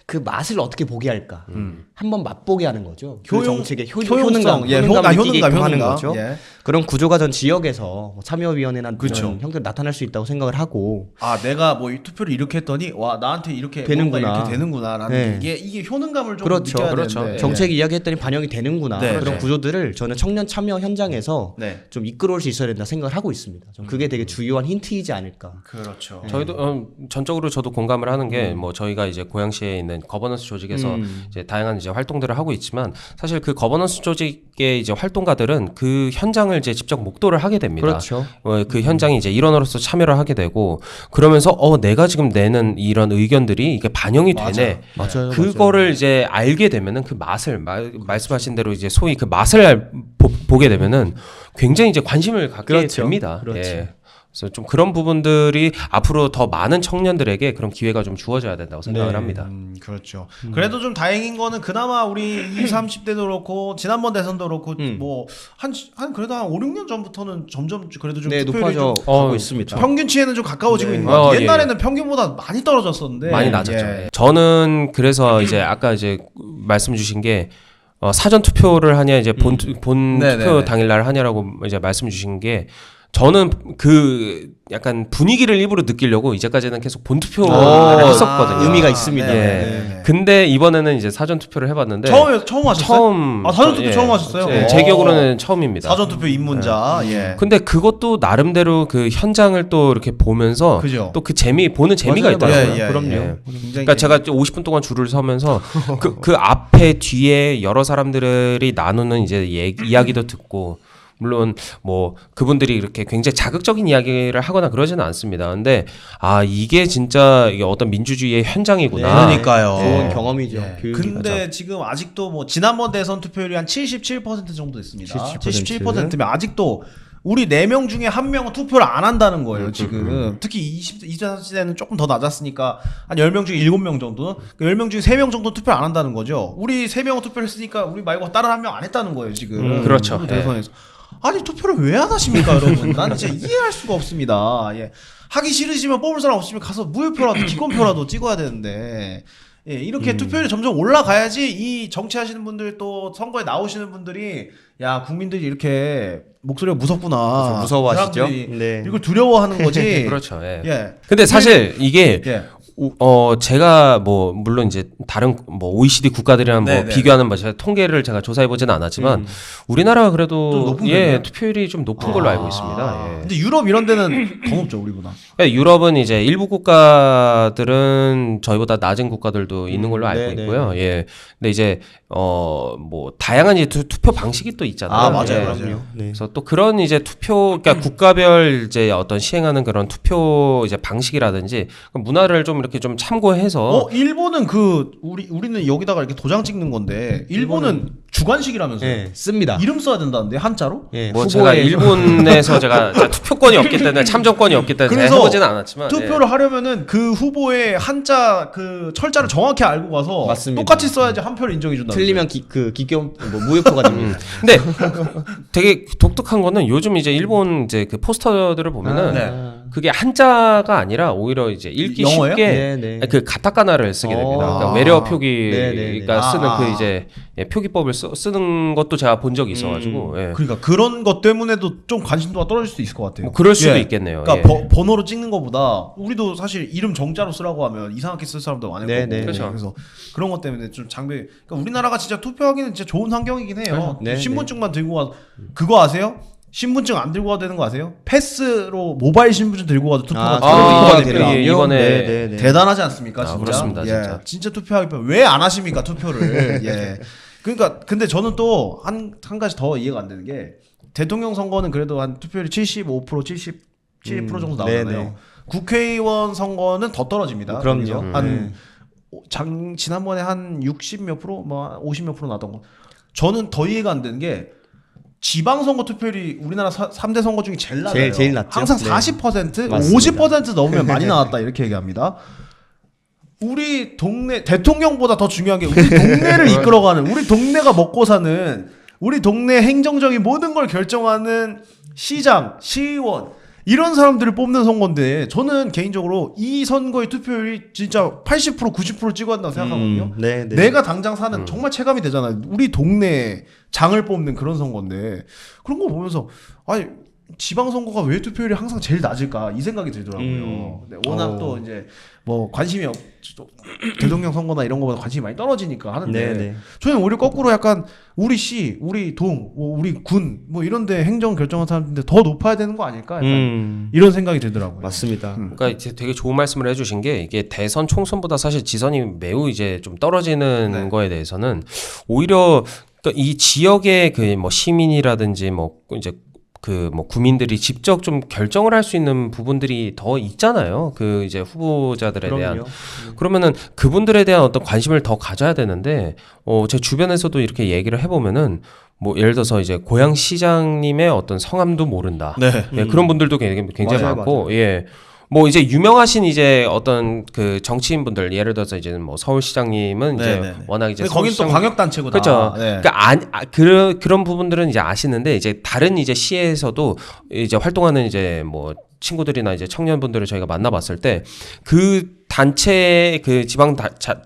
그 맛을 어떻게 보게 할까? 한번 맛보게 하는 거죠. 그 정책의 효능감, 효능감을 느끼게끔 하는 거죠. 예. 그런 구조가 전 지역에서 뭐 참여위원회나 그렇죠. 이런 형태로 나타날 수 있다고 생각을 하고 내가 뭐 이 투표를 이렇게 했더니 와 나한테 이렇게 되는구나. 뭔가 이렇게 되는구나라는 네. 이게 효능감을 좀 그렇죠. 느껴야 그렇죠. 되는데 정책 이야기했더니 반영이 되는구나 네, 그런 네. 구조들을 저는 청년 참여 현장에서 네. 좀 이끌어올 수 있어야 된다 생각을 하고 있습니다. 전 그게 되게 주요한 힌트이지 않을까. 그렇죠. 저희도 전적으로 저도 공감을 하는 게 뭐 저희가 이제 고양시에 있는 거버넌스 조직에서 이제 다양한 이제 활동들을 하고 있지만 사실 그 거버넌스 조직의 이제 활동가들은 그 현장을 이제 직접 목도를 하게 됩니다. 그렇죠. 그 현장에 이제 일원으로서 참여를 하게 되고 그러면서 내가 지금 내는 이런 의견들이 이게 반영이 되네. 맞아요. 그거를 이제 알게 되면은 그 맛을 말씀하신 대로 이제 소위 그 맛을 보게 되면은 굉장히 이제 관심을 갖게 그렇죠. 됩니다. 그렇죠. 예. 그래서 좀 그런 부분들이 앞으로 더 많은 청년들에게 그런 기회가 좀 주어져야 된다고 생각을 합니다. 그렇죠. 그래도 좀 다행인 거는 그나마 우리 20, 30대도 그렇고 지난번 대선도 그렇고 뭐 한 그래도 한 5, 6년 전부터는 점점 그래도 좀 네, 투표율이 높아져 좀 가고 있습니다. 평균치에는 좀 가까워지고 네. 있는 것 같아요. 예. 옛날에는 평균보다 많이 떨어졌었는데 많이 낮았죠. 예. 저는 그래서 이제 아까 이제 말씀 주신 게 사전 투표를 하냐 이제 본 네네네. 투표 당일날 하냐라고 이제 말씀 주신 게 저는 그 약간 분위기를 일부러 느끼려고 이제까지는 계속 본 투표를 했었거든요. 의미가 있습니다. 네. 예. 네. 근데 이번에는 이제 사전 투표를 해봤는데 처음 하셨어요? 처음 사전 투표 처음 하셨어요? 예, 제 기억으로는 처음입니다. 사전 투표 입문자. 예. 근데 그것도 나름대로 그 현장을 또 이렇게 보면서 그죠. 또 그 보는 재미가 맞아요, 있더라고요. 맞아요. 그럼요. 예. 굉장히 그러니까 제가 50분 동안 줄을 서면서 그 앞에 뒤에 여러 사람들이 나누는 이제 이야기도 듣고 물론 뭐 그분들이 이렇게 굉장히 자극적인 이야기를 하거나 그러지는 않습니다. 근데 이게 진짜 이게 어떤 민주주의의 현장이구나. 그러니까요. 좋은 경험이죠. 예. 교육이. 근데 지금 아직도 뭐 지난번 대선 투표율이 한 77% 정도 됐습니다. 77%. 77%면 아직도 우리 4명 중에 1명은 투표를 안 한다는 거예요, 지금. 특히 24시대는 조금 더 낮았으니까 한 10명 중에 7명 정도는 10명 중에 3명 정도 투표를 안 한다는 거죠. 우리 3명은 투표를 했으니까 우리 말고 다른 1명 안 했다는 거예요, 지금. 그렇죠. 그 대선에서. 아니 투표를 왜 안 하십니까, 여러분? 난 진짜 이해할 수가 없습니다. 예. 하기 싫으시면 뽑을 사람 없으면 가서 무효표라도 기권표라도 찍어야 되는데 예, 이렇게 투표율이 점점 올라가야지 이 정치하시는 분들 또 선거에 나오시는 분들이 야 국민들이 이렇게 목소리가 무섭구나. 무서워하시죠? 사람들이 네. 이걸 두려워하는 거지. 그렇죠. 예. 예. 근데 사실 이게 예. 제가 뭐 물론 이제 다른 뭐 OECD 국가들이랑 뭐 네네. 비교하는 바 제가 통계를 제가 조사해 보지는 않았지만 우리나라가 좀 그래도 높은 편이에요? 투표율이 좀 높은 걸로 알고 있습니다. 예. 근데 유럽 이런 데는 더 높죠, 우리보다. 그러니까 유럽은 이제 일부 국가들은 저희보다 낮은 국가들도 있는 걸로 알고 네네. 있고요. 예. 근데 이제 뭐 다양한 이제 투표 방식이 또 있잖아요. 맞아요, 예. 맞아요. 네. 그래서 또 그런 이제 그러니까 국가별 이제 어떤 시행하는 그런 투표 이제 방식이라든지 문화를 좀 이렇게 좀 참고해서 일본은 우리는 여기다가 이렇게 도장 찍는 건데 일본은 주관식이라면서요. 네, 씁니다. 이름 써야 된다는데 한자로? 예, 뭐 제가 후보에 일본에서 제가 투표권이 없기 때문에 참정권이 없기 때문에 그래서 해보지는 않았지만 투표를 하려면은 그 후보의 한자 그 철자를 정확히 알고 가서 맞습니다. 똑같이 써야지 한 표를 인정해 준다. 틀리면 기경 뭐 무효표가 됩니다. 근데 되게 독특한 거는 요즘 이제 일본 이제 그 포스터들을 보면은 네. 그게 한자가 아니라 오히려 이제 읽기 영어예요? 쉽게 네, 네. 그 가타카나를 쓰게 됩니다. 아. 그러니까 외래어 네, 네, 표기가 네. 쓰는 아. 그 이제 표기법을 쓰는 것도 제가 본 적이 있어가지고 예. 그러니까 그런 것 때문에도 좀 관심도가 떨어질 수도 있을 것 같아요. 뭐 그럴 수도 예. 있겠네요. 그러니까 예. 번호로 찍는 것보다 우리도 사실 이름 정자로 쓰라고 하면 이상하게 쓸 사람도 많을 네, 거고. 네. 그렇죠. 그래서 그런 것 때문에 좀 그러니까 우리나라가 진짜 투표하기는 진짜 좋은 환경이긴 해요. 네, 신분증만 들고 가 그거 아세요? 신분증 안 들고 가도 되는 거 아세요? 패스로 모바일 신분증 들고 가도 투표가 투표가 예, 되는군요. 이번에 네, 네, 네. 대단하지 않습니까? 진짜. 그렇습니다, 예. 진짜 투표하기 왜 안 하십니까 투표를? 예. 그러니까 근데 저는 또 한 가지 더 이해가 안 되는 게 대통령 선거는 그래도 한 투표율이 75% 77% 정도 나오잖아요. 네네. 국회의원 선거는 더 떨어집니다. 그럼요. 거기서 한 지난번에 한 60 몇 프로 뭐 50 몇 프로 나왔던 거. 저는 더 이해가 안 되는 게 지방선거 투표율이 우리나라 3대 선거 중에 제일 낮아요. 제일 낮죠. 항상 네. 40%, 맞습니다. 50% 넘으면 많이 나왔다 이렇게 얘기합니다. 우리 동네 대통령보다 더 중요한 게 우리 동네를 이끌어가는 우리 동네가 먹고 사는 우리 동네 행정적인 모든 걸 결정하는 시장, 시의원 이런 사람들을 뽑는 선거인데 저는 개인적으로 이 선거의 투표율이 진짜 80% 90% 찍어야 한다고 생각하거든요. 네, 네. 내가 당장 사는 정말 체감이 되잖아요. 우리 동네 장을 뽑는 그런 선거인데 그런 거 보면서 아니 지방선거가 왜 투표율이 항상 제일 낮을까 이 생각이 들더라고요. 네, 워낙 또 이제 뭐 관심이 대통령 선거나 이런 거보다 관심이 많이 떨어지니까 하는데 네, 네. 저는 오히려 거꾸로 약간 우리 시, 우리 동, 뭐 우리 군 뭐 이런데 행정 결정한 사람인데 더 높아야 되는 거 아닐까 약간 이런 생각이 들더라고요. 맞습니다. 그러니까 이제 되게 좋은 말씀을 해주신 게 이게 대선 총선보다 사실 지선이 매우 이제 좀 떨어지는 네. 거에 대해서는 오히려 그러니까 이 지역의 그 뭐 시민이라든지 뭐 이제 그 뭐 구민들이 직접 좀 결정을 할 수 있는 부분들이 더 있잖아요. 그 이제 후보자들에 대한. 그럼요. 그러면은 그분들에 대한 어떤 관심을 더 가져야 되는데 제 주변에서도 이렇게 얘기를 해보면은 뭐 예를 들어서 이제 고양시장님의 어떤 성함도 모른다. 네. 예, 그런 분들도 굉장히 맞아요, 많고, 예. 뭐 이제 유명하신 이제 어떤 그 정치인분들 예를 들어서 이제 뭐 서울시장님은 이제 네네네. 워낙 이제 거긴 또 서울시장- 광역단체고 다. 그렇죠. 네. 그러니까 그런 부분들은 이제 아시는데 이제 다른 이제 시에서도 이제 활동하는 이제 뭐 친구들이나 이제 청년분들을 저희가 만나봤을 때 그 단체 그 지방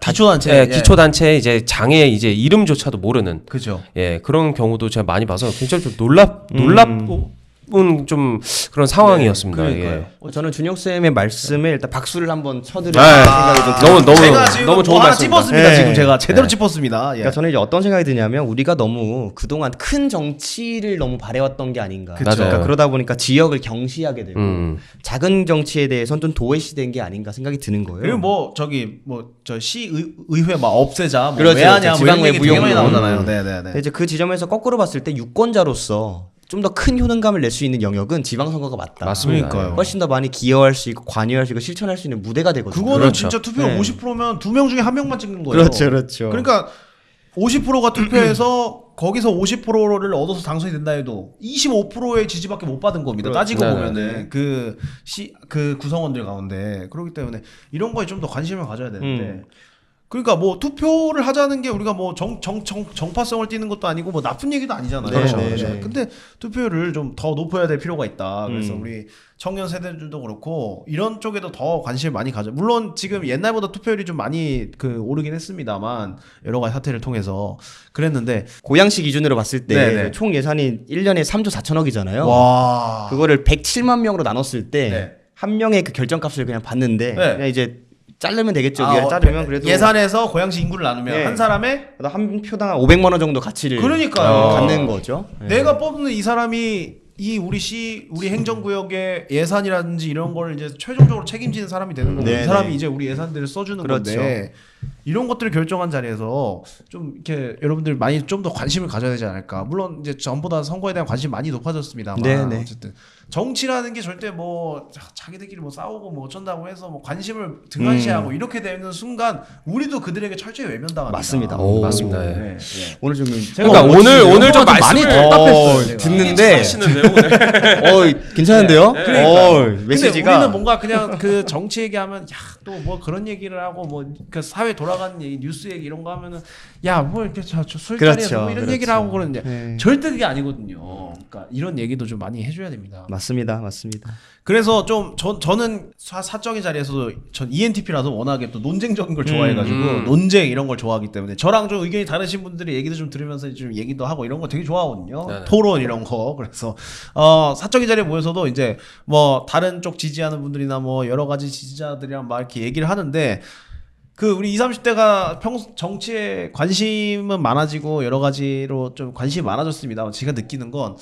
기초단체. 예, 예. 기초단체 이제 장애 이제 이름조차도 모르는 그죠. 예 그런 경우도 제가 많이 봐서 굉장히 좀 놀랍은 좀 그런 상황이었습니다. 네, 예. 그러니까요. 저는 준혁 쌤의 말씀에 일단 박수를 한번 쳐드려야 네. 생각이 좀 들어요. 제가 지금 너무 좋은 뭐 하나 말씀입니다. 찝었습니다. 네. 지금 제가 제대로 네. 찝었습니다. 예. 그러니까 저는 이제 어떤 생각이 드냐면 우리가 너무 그동안 큰 정치를 너무 바래왔던 게 아닌가. 그쵸. 맞아요. 그러니까 그러다 보니까 지역을 경시하게 되고 작은 정치에 대해서는 좀 도외시된 게 아닌가 생각이 드는 거예요. 그리고 뭐 저기 뭐 저 시의회 막 없애자 뭐 그렇죠, 왜 하냐 그렇죠. 뭐 이런 지방의 얘기 되게 많이 무용론. 나오잖아요. 네네네. 근데 이제 그 지점에서 거꾸로 봤을 때 유권자로서 좀 더 큰 효능감을 낼 수 있는 영역은 지방선거가 맞다. 맞습니다. 그러니까요. 훨씬 더 많이 기여할 수 있고 관여할 수 있고 실천할 수 있는 무대가 되거든요. 그거는 그렇죠. 진짜 투표율 네. 50%면 2명 중에 1명만 찍는 거예요. 그렇죠. 그러니까 50%가 투표해서 거기서 50%를 얻어서 당선이 된다 해도 25%의 지지밖에 못 받은 겁니다. 그렇죠. 따지고 네네. 보면은 그 구성원들 가운데 그렇기 때문에 이런 거에 좀 더 관심을 가져야 되는데 그러니까 뭐 투표를 하자는 게 우리가 뭐 정파성을 띠는 것도 아니고 뭐 나쁜 얘기도 아니잖아요. 그렇죠, 네. 근데 투표율을 좀 더 높여야 될 필요가 있다. 그래서 우리 청년 세대들도 그렇고 이런 쪽에도 더 관심을 많이 가져. 물론 지금 옛날보다 투표율이 좀 많이 그 오르긴 했습니다만 여러 가지 사태를 통해서 그랬는데 고양시 기준으로 봤을 때 네네. 총 예산이 1년에 3조 4천억이잖아요. 와. 그거를 107만 명으로 나눴을 때 네. 한 명의 그 결정값을 그냥 받는데 네. 그냥 이제 자르면 되겠죠. 위아래 자르면 그래도 예산에서 고양시 인구를 나누면 네. 한 사람의 한 표당 한 500만 원 정도 가치를 그러니까요. 갖는 거죠. 네. 내가 뽑는 이 사람이 이 우리 행정구역의 예산이라든지 이런 걸 이제 최종적으로 책임지는 사람이 되는 거고 네, 이 사람이 네. 이제 우리 예산들을 써주는 그렇죠. 건데 이런 것들을 결정한 자리에서 좀 이렇게 여러분들 많이 좀 더 관심을 가져야 되지 않을까. 물론 이제 전보다 선거에 대한 관심이 많이 높아졌습니다만 네, 네. 어쨌든 정치라는 게 절대 뭐 자기들끼리 뭐 싸우고 뭐 어쩐다고 해서 뭐 관심을 등한시하고 이렇게 되는 순간 우리도 그들에게 철저히 외면당합니다. 맞습니다. 오, 맞습니다. 예. 네, 네. 오늘 좀 그러니까 오늘 좀 많이 말씀을 답답했어요. 제가. 듣는데 하시는데요 오늘. 괜찮은데요? 근데 메시지가 우리는 뭔가 그냥 그 정치 얘기하면 야 또 뭐 그런 얘기를 하고 뭐 그 사회 돌아가는 얘기 뉴스 얘기 이런 거 하면은 야 뭐 이렇게 저 술자리에서 그렇죠, 뭐 이런 그렇죠. 얘기를 하고 그러는데 네. 절대 그게 아니거든요. 그러니까 이런 얘기도 좀 많이 해줘야 됩니다. 맞습니다. 그래서 좀 저는 사적인 자리에서도 전 ENTP라서 워낙에 또 논쟁적인 걸 좋아해가지고 논쟁 이런 걸 좋아하기 때문에 저랑 좀 의견이 다르신 분들의 얘기도 좀 들으면서 좀 얘기도 하고 이런 거 되게 좋아하거든요. 네네. 토론 이런 거. 그래서 사적인 자리에 모여서도 이제 뭐 다른 쪽 지지하는 분들이나 뭐 여러 가지 지지자들이랑 막 이렇게 얘기를 하는데 그 우리 20, 30대가 정치에 관심은 많아지고 여러 가지로 좀 관심이 많아졌습니다. 제가 느끼는 건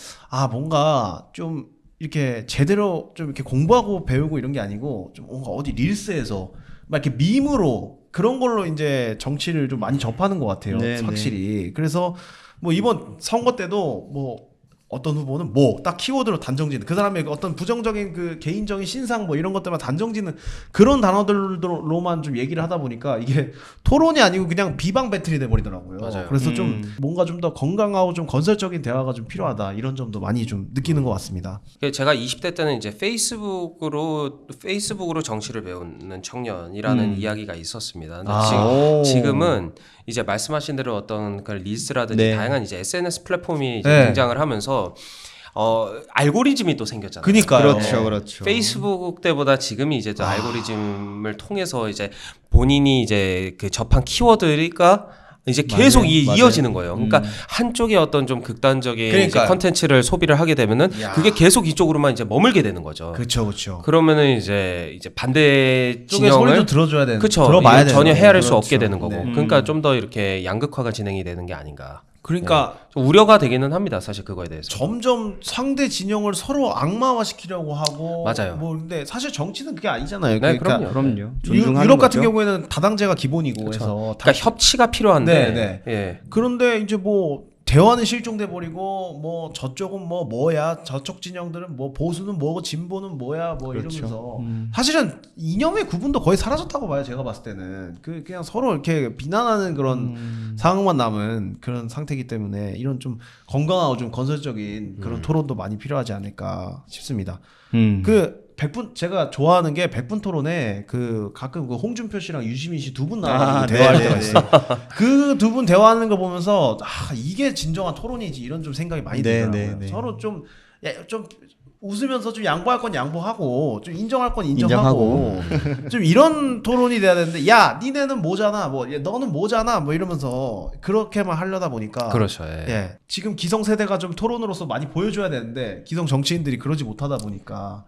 뭔가 좀 이렇게 제대로 좀 이렇게 공부하고 배우고 이런 게 아니고 좀 뭔가 어디 릴스에서 막 이렇게 밈으로 그런 걸로 이제 정치를 좀 많이 접하는 것 같아요. 네, 확실히. 그래서 뭐 이번 선거 때도 뭐 어떤 후보는 뭐 딱 키워드로 단정짓는 그 사람의 어떤 부정적인 그 개인적인 신상 뭐 이런 것들만 단정짓는 그런 단어들로만 좀 얘기를 하다 보니까 이게 토론이 아니고 그냥 비방 배틀이 돼 버리더라고요. 맞아요. 그래서 좀 뭔가 좀 더 건강하고 좀 건설적인 대화가 좀 필요하다 이런 점도 많이 좀 느끼는 것 같습니다. 제가 20대 때는 이제 페이스북으로 정치를 배우는 청년이라는 이야기가 있었습니다. 근데 지금은 이제 말씀하신 대로 어떤 그 릴스라든지 네. 다양한 이제 SNS 플랫폼이 이제 네. 등장을 하면서 알고리즘이 또 생겼잖아요. 그니까요. 그렇죠. 페이스북 때보다 지금이 이제 또 알고리즘을 통해서 이제 본인이 이제 그 접한 키워드가 이제 계속 맞아요. 이어지는 거예요. 그러니까 한쪽의 어떤 좀 극단적인 이제 그러니까요. 컨텐츠를 소비를 하게 되면은 야. 그게 계속 이쪽으로만 이제 머물게 되는 거죠. 그렇죠. 그러면은 이제 반대 쪽의 소리도 진영을 들어줘야 되는. 그쵸. 들어봐야 이건 전혀 되는 헤아릴 수 거죠. 없게 되는 거고. 네. 그러니까 좀 더 이렇게 양극화가 진행이 되는 게 아닌가. 그러니까 좀 우려가 되기는 합니다. 사실 그거에 대해서. 점점 상대 진영을 서로 악마화시키려고 하고 맞아요. 뭐 근데 사실 정치는 그게 아니잖아요. 네, 그러니까 그럼요. 유럽 같은 경우에는 다당제가 기본이고 해서 그러니까 협치가 필요한데. 네. 예. 그런데 이제 뭐 대화는 실종돼 버리고 뭐 저쪽은 뭐야 저쪽 진영들은 뭐 보수는 뭐고 진보는 뭐야 뭐 그렇죠. 이러면서 사실은 이념의 구분도 거의 사라졌다고 봐요. 제가 봤을 때는 그냥 서로 이렇게 비난하는 그런 상황만 남은 그런 상태이기 때문에 이런 좀 건강하고 좀 건설적인 그런 토론도 많이 필요하지 않을까 싶습니다. 그 100분 제가 좋아하는 게 100분 토론에 그 가끔 그 홍준표 씨랑 유시민 씨 두 분 나와서 대화할 때가 있어요. 그 두 분 대화하는 거 보면서 이게 진정한 토론이지 이런 좀 생각이 많이 들더라고요. 서로 좀 웃으면서 좀 양보할 건 양보하고 좀 인정할 건 인정하고 좀 이런 토론이 돼야 되는데 야 니네는 뭐잖아 뭐 너는 뭐잖아 뭐 이러면서 그렇게만 하려다 보니까 그렇죠. 예. 지금 기성세대가 좀 토론으로서 많이 보여줘야 되는데 기성 정치인들이 그러지 못하다 보니까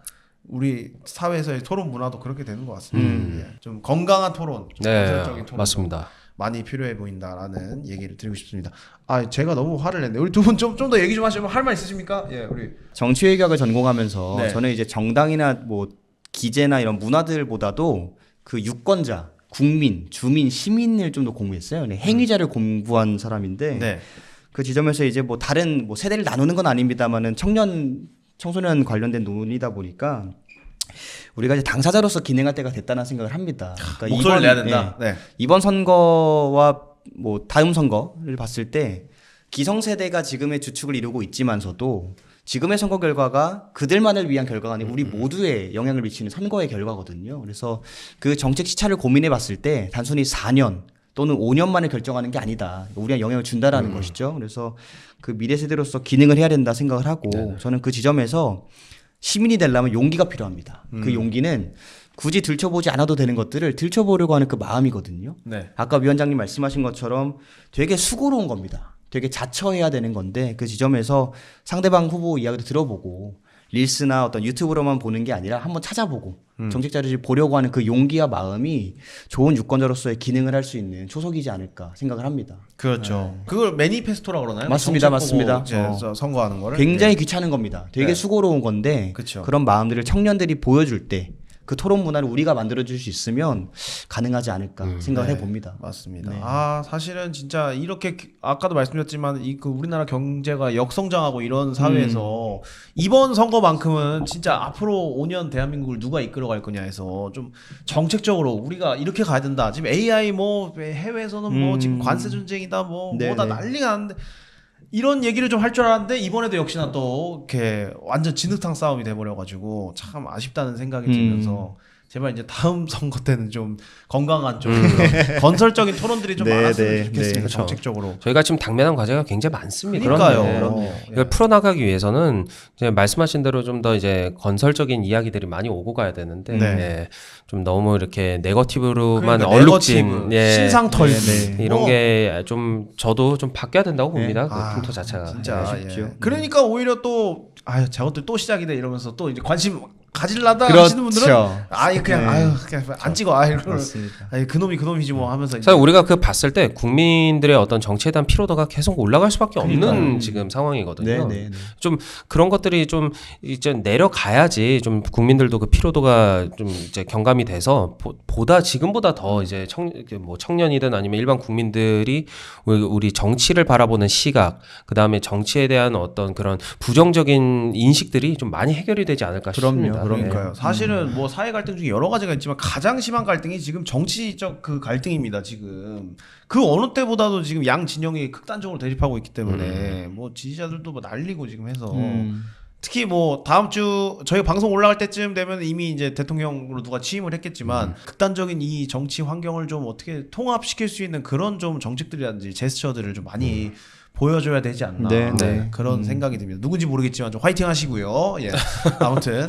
우리 사회에서의 토론 문화도 그렇게 되는 것 같습니다. 예. 좀 건강한 토론, 건설적인 토론 맞습니다. 많이 필요해 보인다라는 얘기를 드리고 싶습니다. 제가 너무 화를 냈네. 우리 두 분 좀 더 얘기 좀 하시면 할 말 있으십니까? 예, 우리 정치외교학을 전공하면서 네. 저는 이제 정당이나 뭐 기재나 이런 문화들보다도 그 유권자, 국민, 주민, 시민을 좀 더 공부했어요. 행위자를 공부한 사람인데 네. 그 지점에서 이제 뭐 다른 뭐 세대를 나누는 건 아닙니다만은 청소년 관련된 논의다 보니까 우리가 이제 당사자로서 기능할 때가 됐다는 생각을 합니다. 그러니까 목소리를 내야 된다. 네. 이번 선거와 뭐 다음 선거를 봤을 때 기성세대가 지금의 주축을 이루고 있지만서도 지금의 선거 결과가 그들만을 위한 결과가 아니고 우리 모두에 영향을 미치는 선거의 결과거든요. 그래서 그 정책 시차를 고민해 봤을 때 단순히 4년 또는 5년 만에 결정하는 게 아니다. 우리가 영향을 준다라는 것이죠. 그래서 그 미래 세대로서 기능을 해야 된다 생각을 하고 저는 그 지점에서 시민이 되려면 용기가 필요합니다. 그 용기는 굳이 들춰보지 않아도 되는 것들을 들춰보려고 하는 그 마음이거든요. 네. 아까 위원장님 말씀하신 것처럼 되게 수고로운 겁니다. 되게 자처해야 되는 건데 그 지점에서 상대방 후보 이야기도 들어보고 릴스나 어떤 유튜브로만 보는 게 아니라 한번 찾아보고 정책 자료를 보려고 하는 그 용기와 마음이 좋은 유권자로서의 기능을 할 수 있는 초석이지 않을까 생각을 합니다. 그렇죠. 그걸 매니페스토라고 그러나요? 맞습니다, 정책 보고 맞습니다. 이제 선거하는 거를 굉장히 귀찮은 겁니다. 되게 네. 수고로운 건데 그쵸. 그런 마음들을 청년들이 보여줄 때 그 토론 문화를 우리가 만들어줄 수 있으면 가능하지 않을까 생각을 해봅니다. 맞습니다. 네. 사실은 진짜 이렇게 아까도 말씀드렸지만 그 우리나라 경제가 역성장하고 이런 사회에서 이번 선거만큼은 진짜 앞으로 5년 대한민국을 누가 이끌어갈 거냐 해서 좀 정책적으로 우리가 이렇게 가야 된다. 지금 AI 뭐 해외에서는 뭐 지금 관세 전쟁이다 뭐다 난리가 났는데 이런 얘기를 좀 할 줄 알았는데 이번에도 역시나 또 이렇게 완전 진흙탕 싸움이 돼버려가지고 참 아쉽다는 생각이 들면서 제발 이제 다음 선거 때는 좀 건강한 좀 그런 건설적인 토론들이 좀 많았으면 좋겠습니다. 그렇죠. 정책적으로. 저희가 지금 당면한 과제가 굉장히 많습니다. 그러니까요. 이걸 풀어나가기 위해서는 이제 말씀하신 대로 좀 더 이제 건설적인 이야기들이 많이 오고 가야 되는데 네. 좀 너무 이렇게 네거티브로만 그러니까 얼룩진 신상 털기 이런 게 좀 저도 좀 바뀌어야 된다고 봅니다. 그 아, 풍토 자체가 진짜 쉽죠. 그러니까 오히려 또 저것들 또 시작이네 이러면서 또 이제 관심 가질라다 그렇죠. 하시는 분들은 그냥 안 찍어 맞습니다. 그놈이지 뭐 하면서 사실 우리가 그 봤을 때 국민들의 어떤 정치에 대한 피로도가 계속 올라갈 수밖에 없는 지금 상황이거든요. 좀 그런 것들이 좀 이제 내려가야지 좀 국민들도 그 피로도가 좀 이제 경감이 돼서 보다 지금보다 더 이제 청년이든 아니면 일반 국민들이 우리 정치를 바라보는 시각, 그 다음에 정치에 대한 어떤 그런 부정적인 인식들이 좀 많이 해결이 되지 않을까 싶습니다. 그러니까요. 사실은 뭐 사회 갈등 중에 여러 가지가 있지만 가장 심한 갈등이 지금 정치적 그 갈등입니다. 지금 그 어느 때보다도 지금 양 진영이 극단적으로 대립하고 있기 때문에 뭐 지지자들도 뭐 난리고 지금 해서 특히 뭐 다음 주 저희 방송 올라갈 때쯤 되면 이미 이제 대통령으로 누가 취임을 했겠지만 극단적인 이 정치 환경을 좀 어떻게 통합시킬 수 있는 그런 좀 정책들이라든지 제스처들을 좀 많이 보여줘야 되지 않나 그런 생각이 듭니다. 누군지 모르겠지만 좀 화이팅 하시고요. 예. 아무튼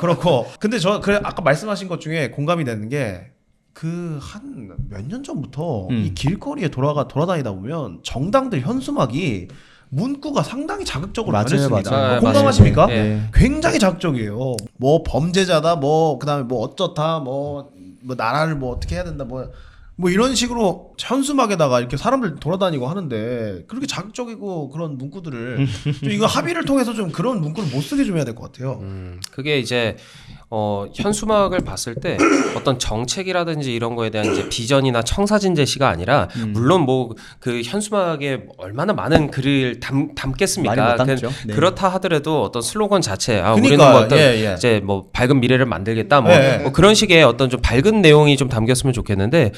그렇고 근데 저 아까 말씀하신 것 중에 공감이 되는 게 그 한 몇 년 전부터 이 길거리에 돌아다니다 보면 정당들 현수막이 문구가 상당히 자극적으로 변했습니다. 공감하십니까? 굉장히 자극적이에요. 뭐 범죄자다, 뭐 그다음에 뭐 어쩌다, 뭐 나라를 뭐 어떻게 해야 된다, 뭐 이런 식으로 현수막에다가 이렇게 사람들 돌아다니고 하는데 그렇게 자극적이고 그런 문구들을 좀 이거 합의를 통해서 좀 그런 문구를 못 쓰게 좀 해야 될 것 같아요. 그게 이제 현수막을 봤을 때 어떤 정책이라든지 이런 거에 대한 이제 비전이나 청사진 제시가 아니라 물론 뭐 그 현수막에 얼마나 많은 글을 담겠습니까? 많이 못 담죠. 네. 그렇다 하더라도 어떤 슬로건 자체, 그러니까, 우리는 뭐 어떤 예. 이제 뭐 밝은 미래를 만들겠다, 뭐, 예. 뭐 그런 식의 어떤 좀 밝은 내용이 좀 담겼으면 좋겠는데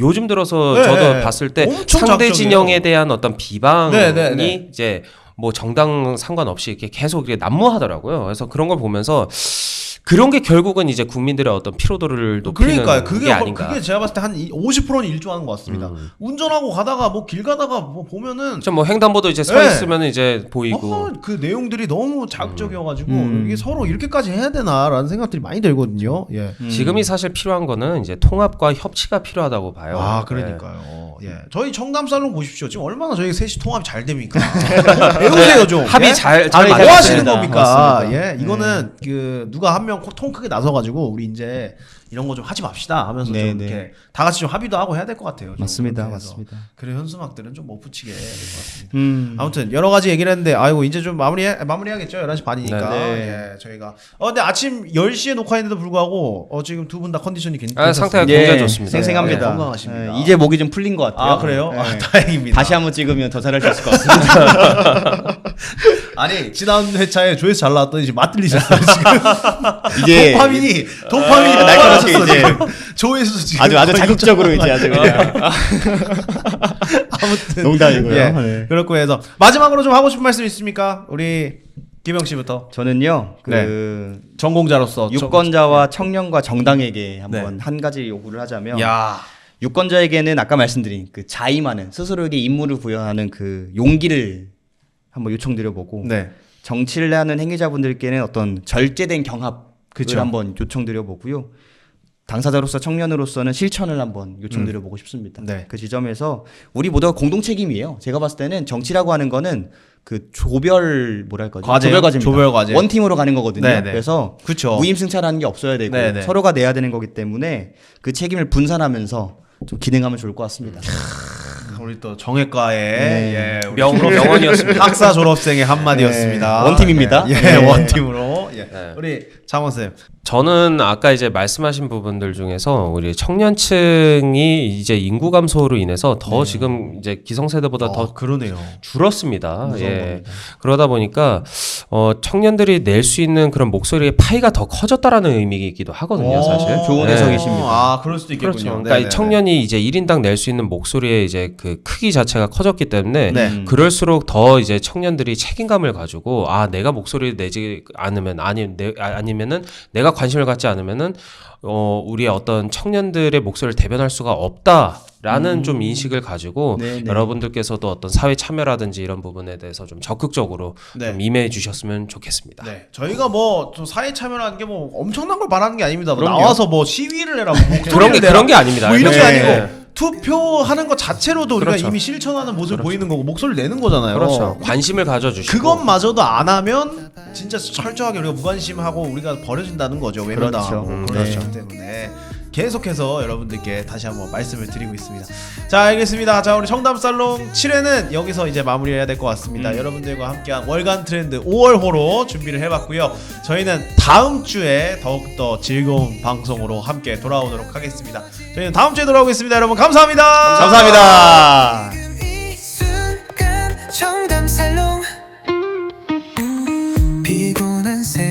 요즘 들어서 예. 저도 봤을 때 엄청 상대 작정해요. 진영에 대한 어떤 비방이 네. 이제 뭐 정당 상관없이 이렇게 계속 이렇게 난무하더라고요. 그래서 그런 걸 보면서 그런 게 결국은 이제 국민들의 어떤 피로도를 높이는 그러니까요. 게 아닌가. 그게 제가 봤을 때 한 50%는 일조하는 것 같습니다. 운전하고 가다가 뭐 길 가다가 뭐 보면은 좀 뭐 횡단보도 이제 서 네. 있으면 이제 보이고. 그 내용들이 너무 자극적이어가지고 이게 서로 이렇게까지 해야 되나라는 생각들이 많이 들거든요. 예. 지금이 사실 필요한 거는 이제 통합과 협치가 필요하다고 봐요. 아, 네. 그러니까요. 예. 저희 청담 살롱 보십시오. 지금 얼마나 저희 셋이 통합이 잘 됩니까? 배우세요 좀. 합의 예? 잘 뭐 맞았습니다. 하시는 겁니까? 맞습니다. 예. 이거는 그 누가 한 명 통 크게 나서가지고 우리 이제 이런 거 좀 하지 맙시다 하면서 네, 좀 네. 이렇게 다 같이 좀 합의도 하고 해야 될 것 같아요. 좀 맞습니다, 그렇게 해서. 맞습니다. 그래 현수막들은 좀 못 붙이게 해야 될 것 같습니다. 아무튼 여러 가지 얘기를 했는데 아이고 이제 좀 마무리해야겠죠. 11시 반이니까. 네. 예, 저희가 근데 아침 10시에 녹화했는데도 불구하고 지금 두 분 다 컨디션이 괜찮습니다. 상태가 예, 굉장히 좋습니다. 생생합니다. 네, 건강하십니다. 이제 목이 좀 풀린 것 같아요. 아, 그래요? 네. 아, 다행입니다. 다시 한번 찍으면 더 잘할 수 있을 것 같습니다. 아니 지난 회차에 조회수 잘 나왔더니 지금 맞들리셨어요 지금. 이제 도파민이 날카롭게 폭발하셨어, 이제 지금. 조회수 지금 아주 거의 자극적으로 이제 아주 그냥 아무튼 농담이고요. 예, 네. 그렇고 해서 마지막으로 좀 하고 싶은 말씀 있습니까? 우리 김영 씨부터. 저는요 네. 그 전공자로서 유권자와 청년과 정당에게 한번 한 가지 요구를 하자면 야. 유권자에게는 아까 말씀드린 그 자임하는 스스로에게 임무를 부여하는 그 용기를 한번 요청드려보고 네. 정치를 하는 행위자분들께는 어떤 절제된 경합을 그쵸. 한번 요청드려보고요. 당사자로서 청년으로서는 실천을 한번 요청드려보고 싶습니다. 네. 그 지점에서 우리 모두가 공동 책임이에요. 제가 봤을 때는 정치라고 하는 거는 그 조별 뭐랄까 과제요? 조별 과제입니다. 조별 과제. 원팀으로 가는 거거든요. 네, 네. 그래서 그쵸. 무임승차라는 게 없어야 되고 네, 네. 서로가 내야 되는 거기 때문에 그 책임을 분산하면서 좀 기능하면 좋을 것 같습니다. 우리 또 정외과의 네. 예, 우리 명언이었습니다. 학사 졸업생의 한마디였습니다. 네. 원팀입니다. 예, 네. 원팀으로. 예. 네. 우리 장원 쌤. 저는 아까 이제 말씀하신 부분들 중에서 우리 청년층이 이제 인구 감소로 인해서 더 지금 이제 기성세대보다 더 그러네요. 줄었습니다. 예. 그러다 보니까 청년들이 낼 수 있는 그런 목소리의 파이가 더 커졌다라는 의미이기도 하거든요, 사실. 좋은 예. 해석이십니다. 아, 그럴 수도 있겠군요. 그렇죠. 그러니까 이 청년이 이제 1인당 낼 수 있는 목소리의 이제 그 크기 자체가 커졌기 때문에 네. 그럴수록 더 이제 청년들이 책임감을 가지고 내가 목소리를 내지 않으면 아니면은 내가 관심을 갖지 않으면은 우리의 어떤 청년들의 목소리를 대변할 수가 없다라는 좀 인식을 가지고 네, 네. 여러분들께서도 어떤 사회 참여라든지 이런 부분에 대해서 좀 적극적으로 네. 좀 임해 주셨으면 좋겠습니다. 네, 저희가 뭐좀 사회 참여라는 게 뭐 엄청난 걸 바라는 게 아닙니다. 뭐 그럼요. 나와서 뭐 시위를 해라, 뭐 목소리를 그런 게 아닙니다. 뭐 이런 게 네. 아니고 투표하는 것 자체로도 우리가 그렇죠. 이미 실천하는 모습을 보이는 거고 목소리를 내는 거잖아요. 그렇죠. 관심을 가져주시고 그것마저도 안 하면 진짜 철저하게 우리가 무관심하고 우리가 버려진다는 거죠. 외면당하고 그렇죠. 그렇기 네. 때문에 계속해서 여러분들께 다시 한번 말씀을 드리고 있습니다. 자, 알겠습니다. 자, 우리 청담살롱 7회는 여기서 이제 마무리해야 될 것 같습니다. 여러분들과 함께한 월간 트렌드 5월호로 준비를 해봤고요. 저희는 다음 주에 더욱더 즐거운 방송으로 함께 돌아오도록 하겠습니다. 저희는 다음 주에 돌아오겠습니다. 여러분 감사합니다. 감사합니다. 이 순간 청담살롱 피곤한 새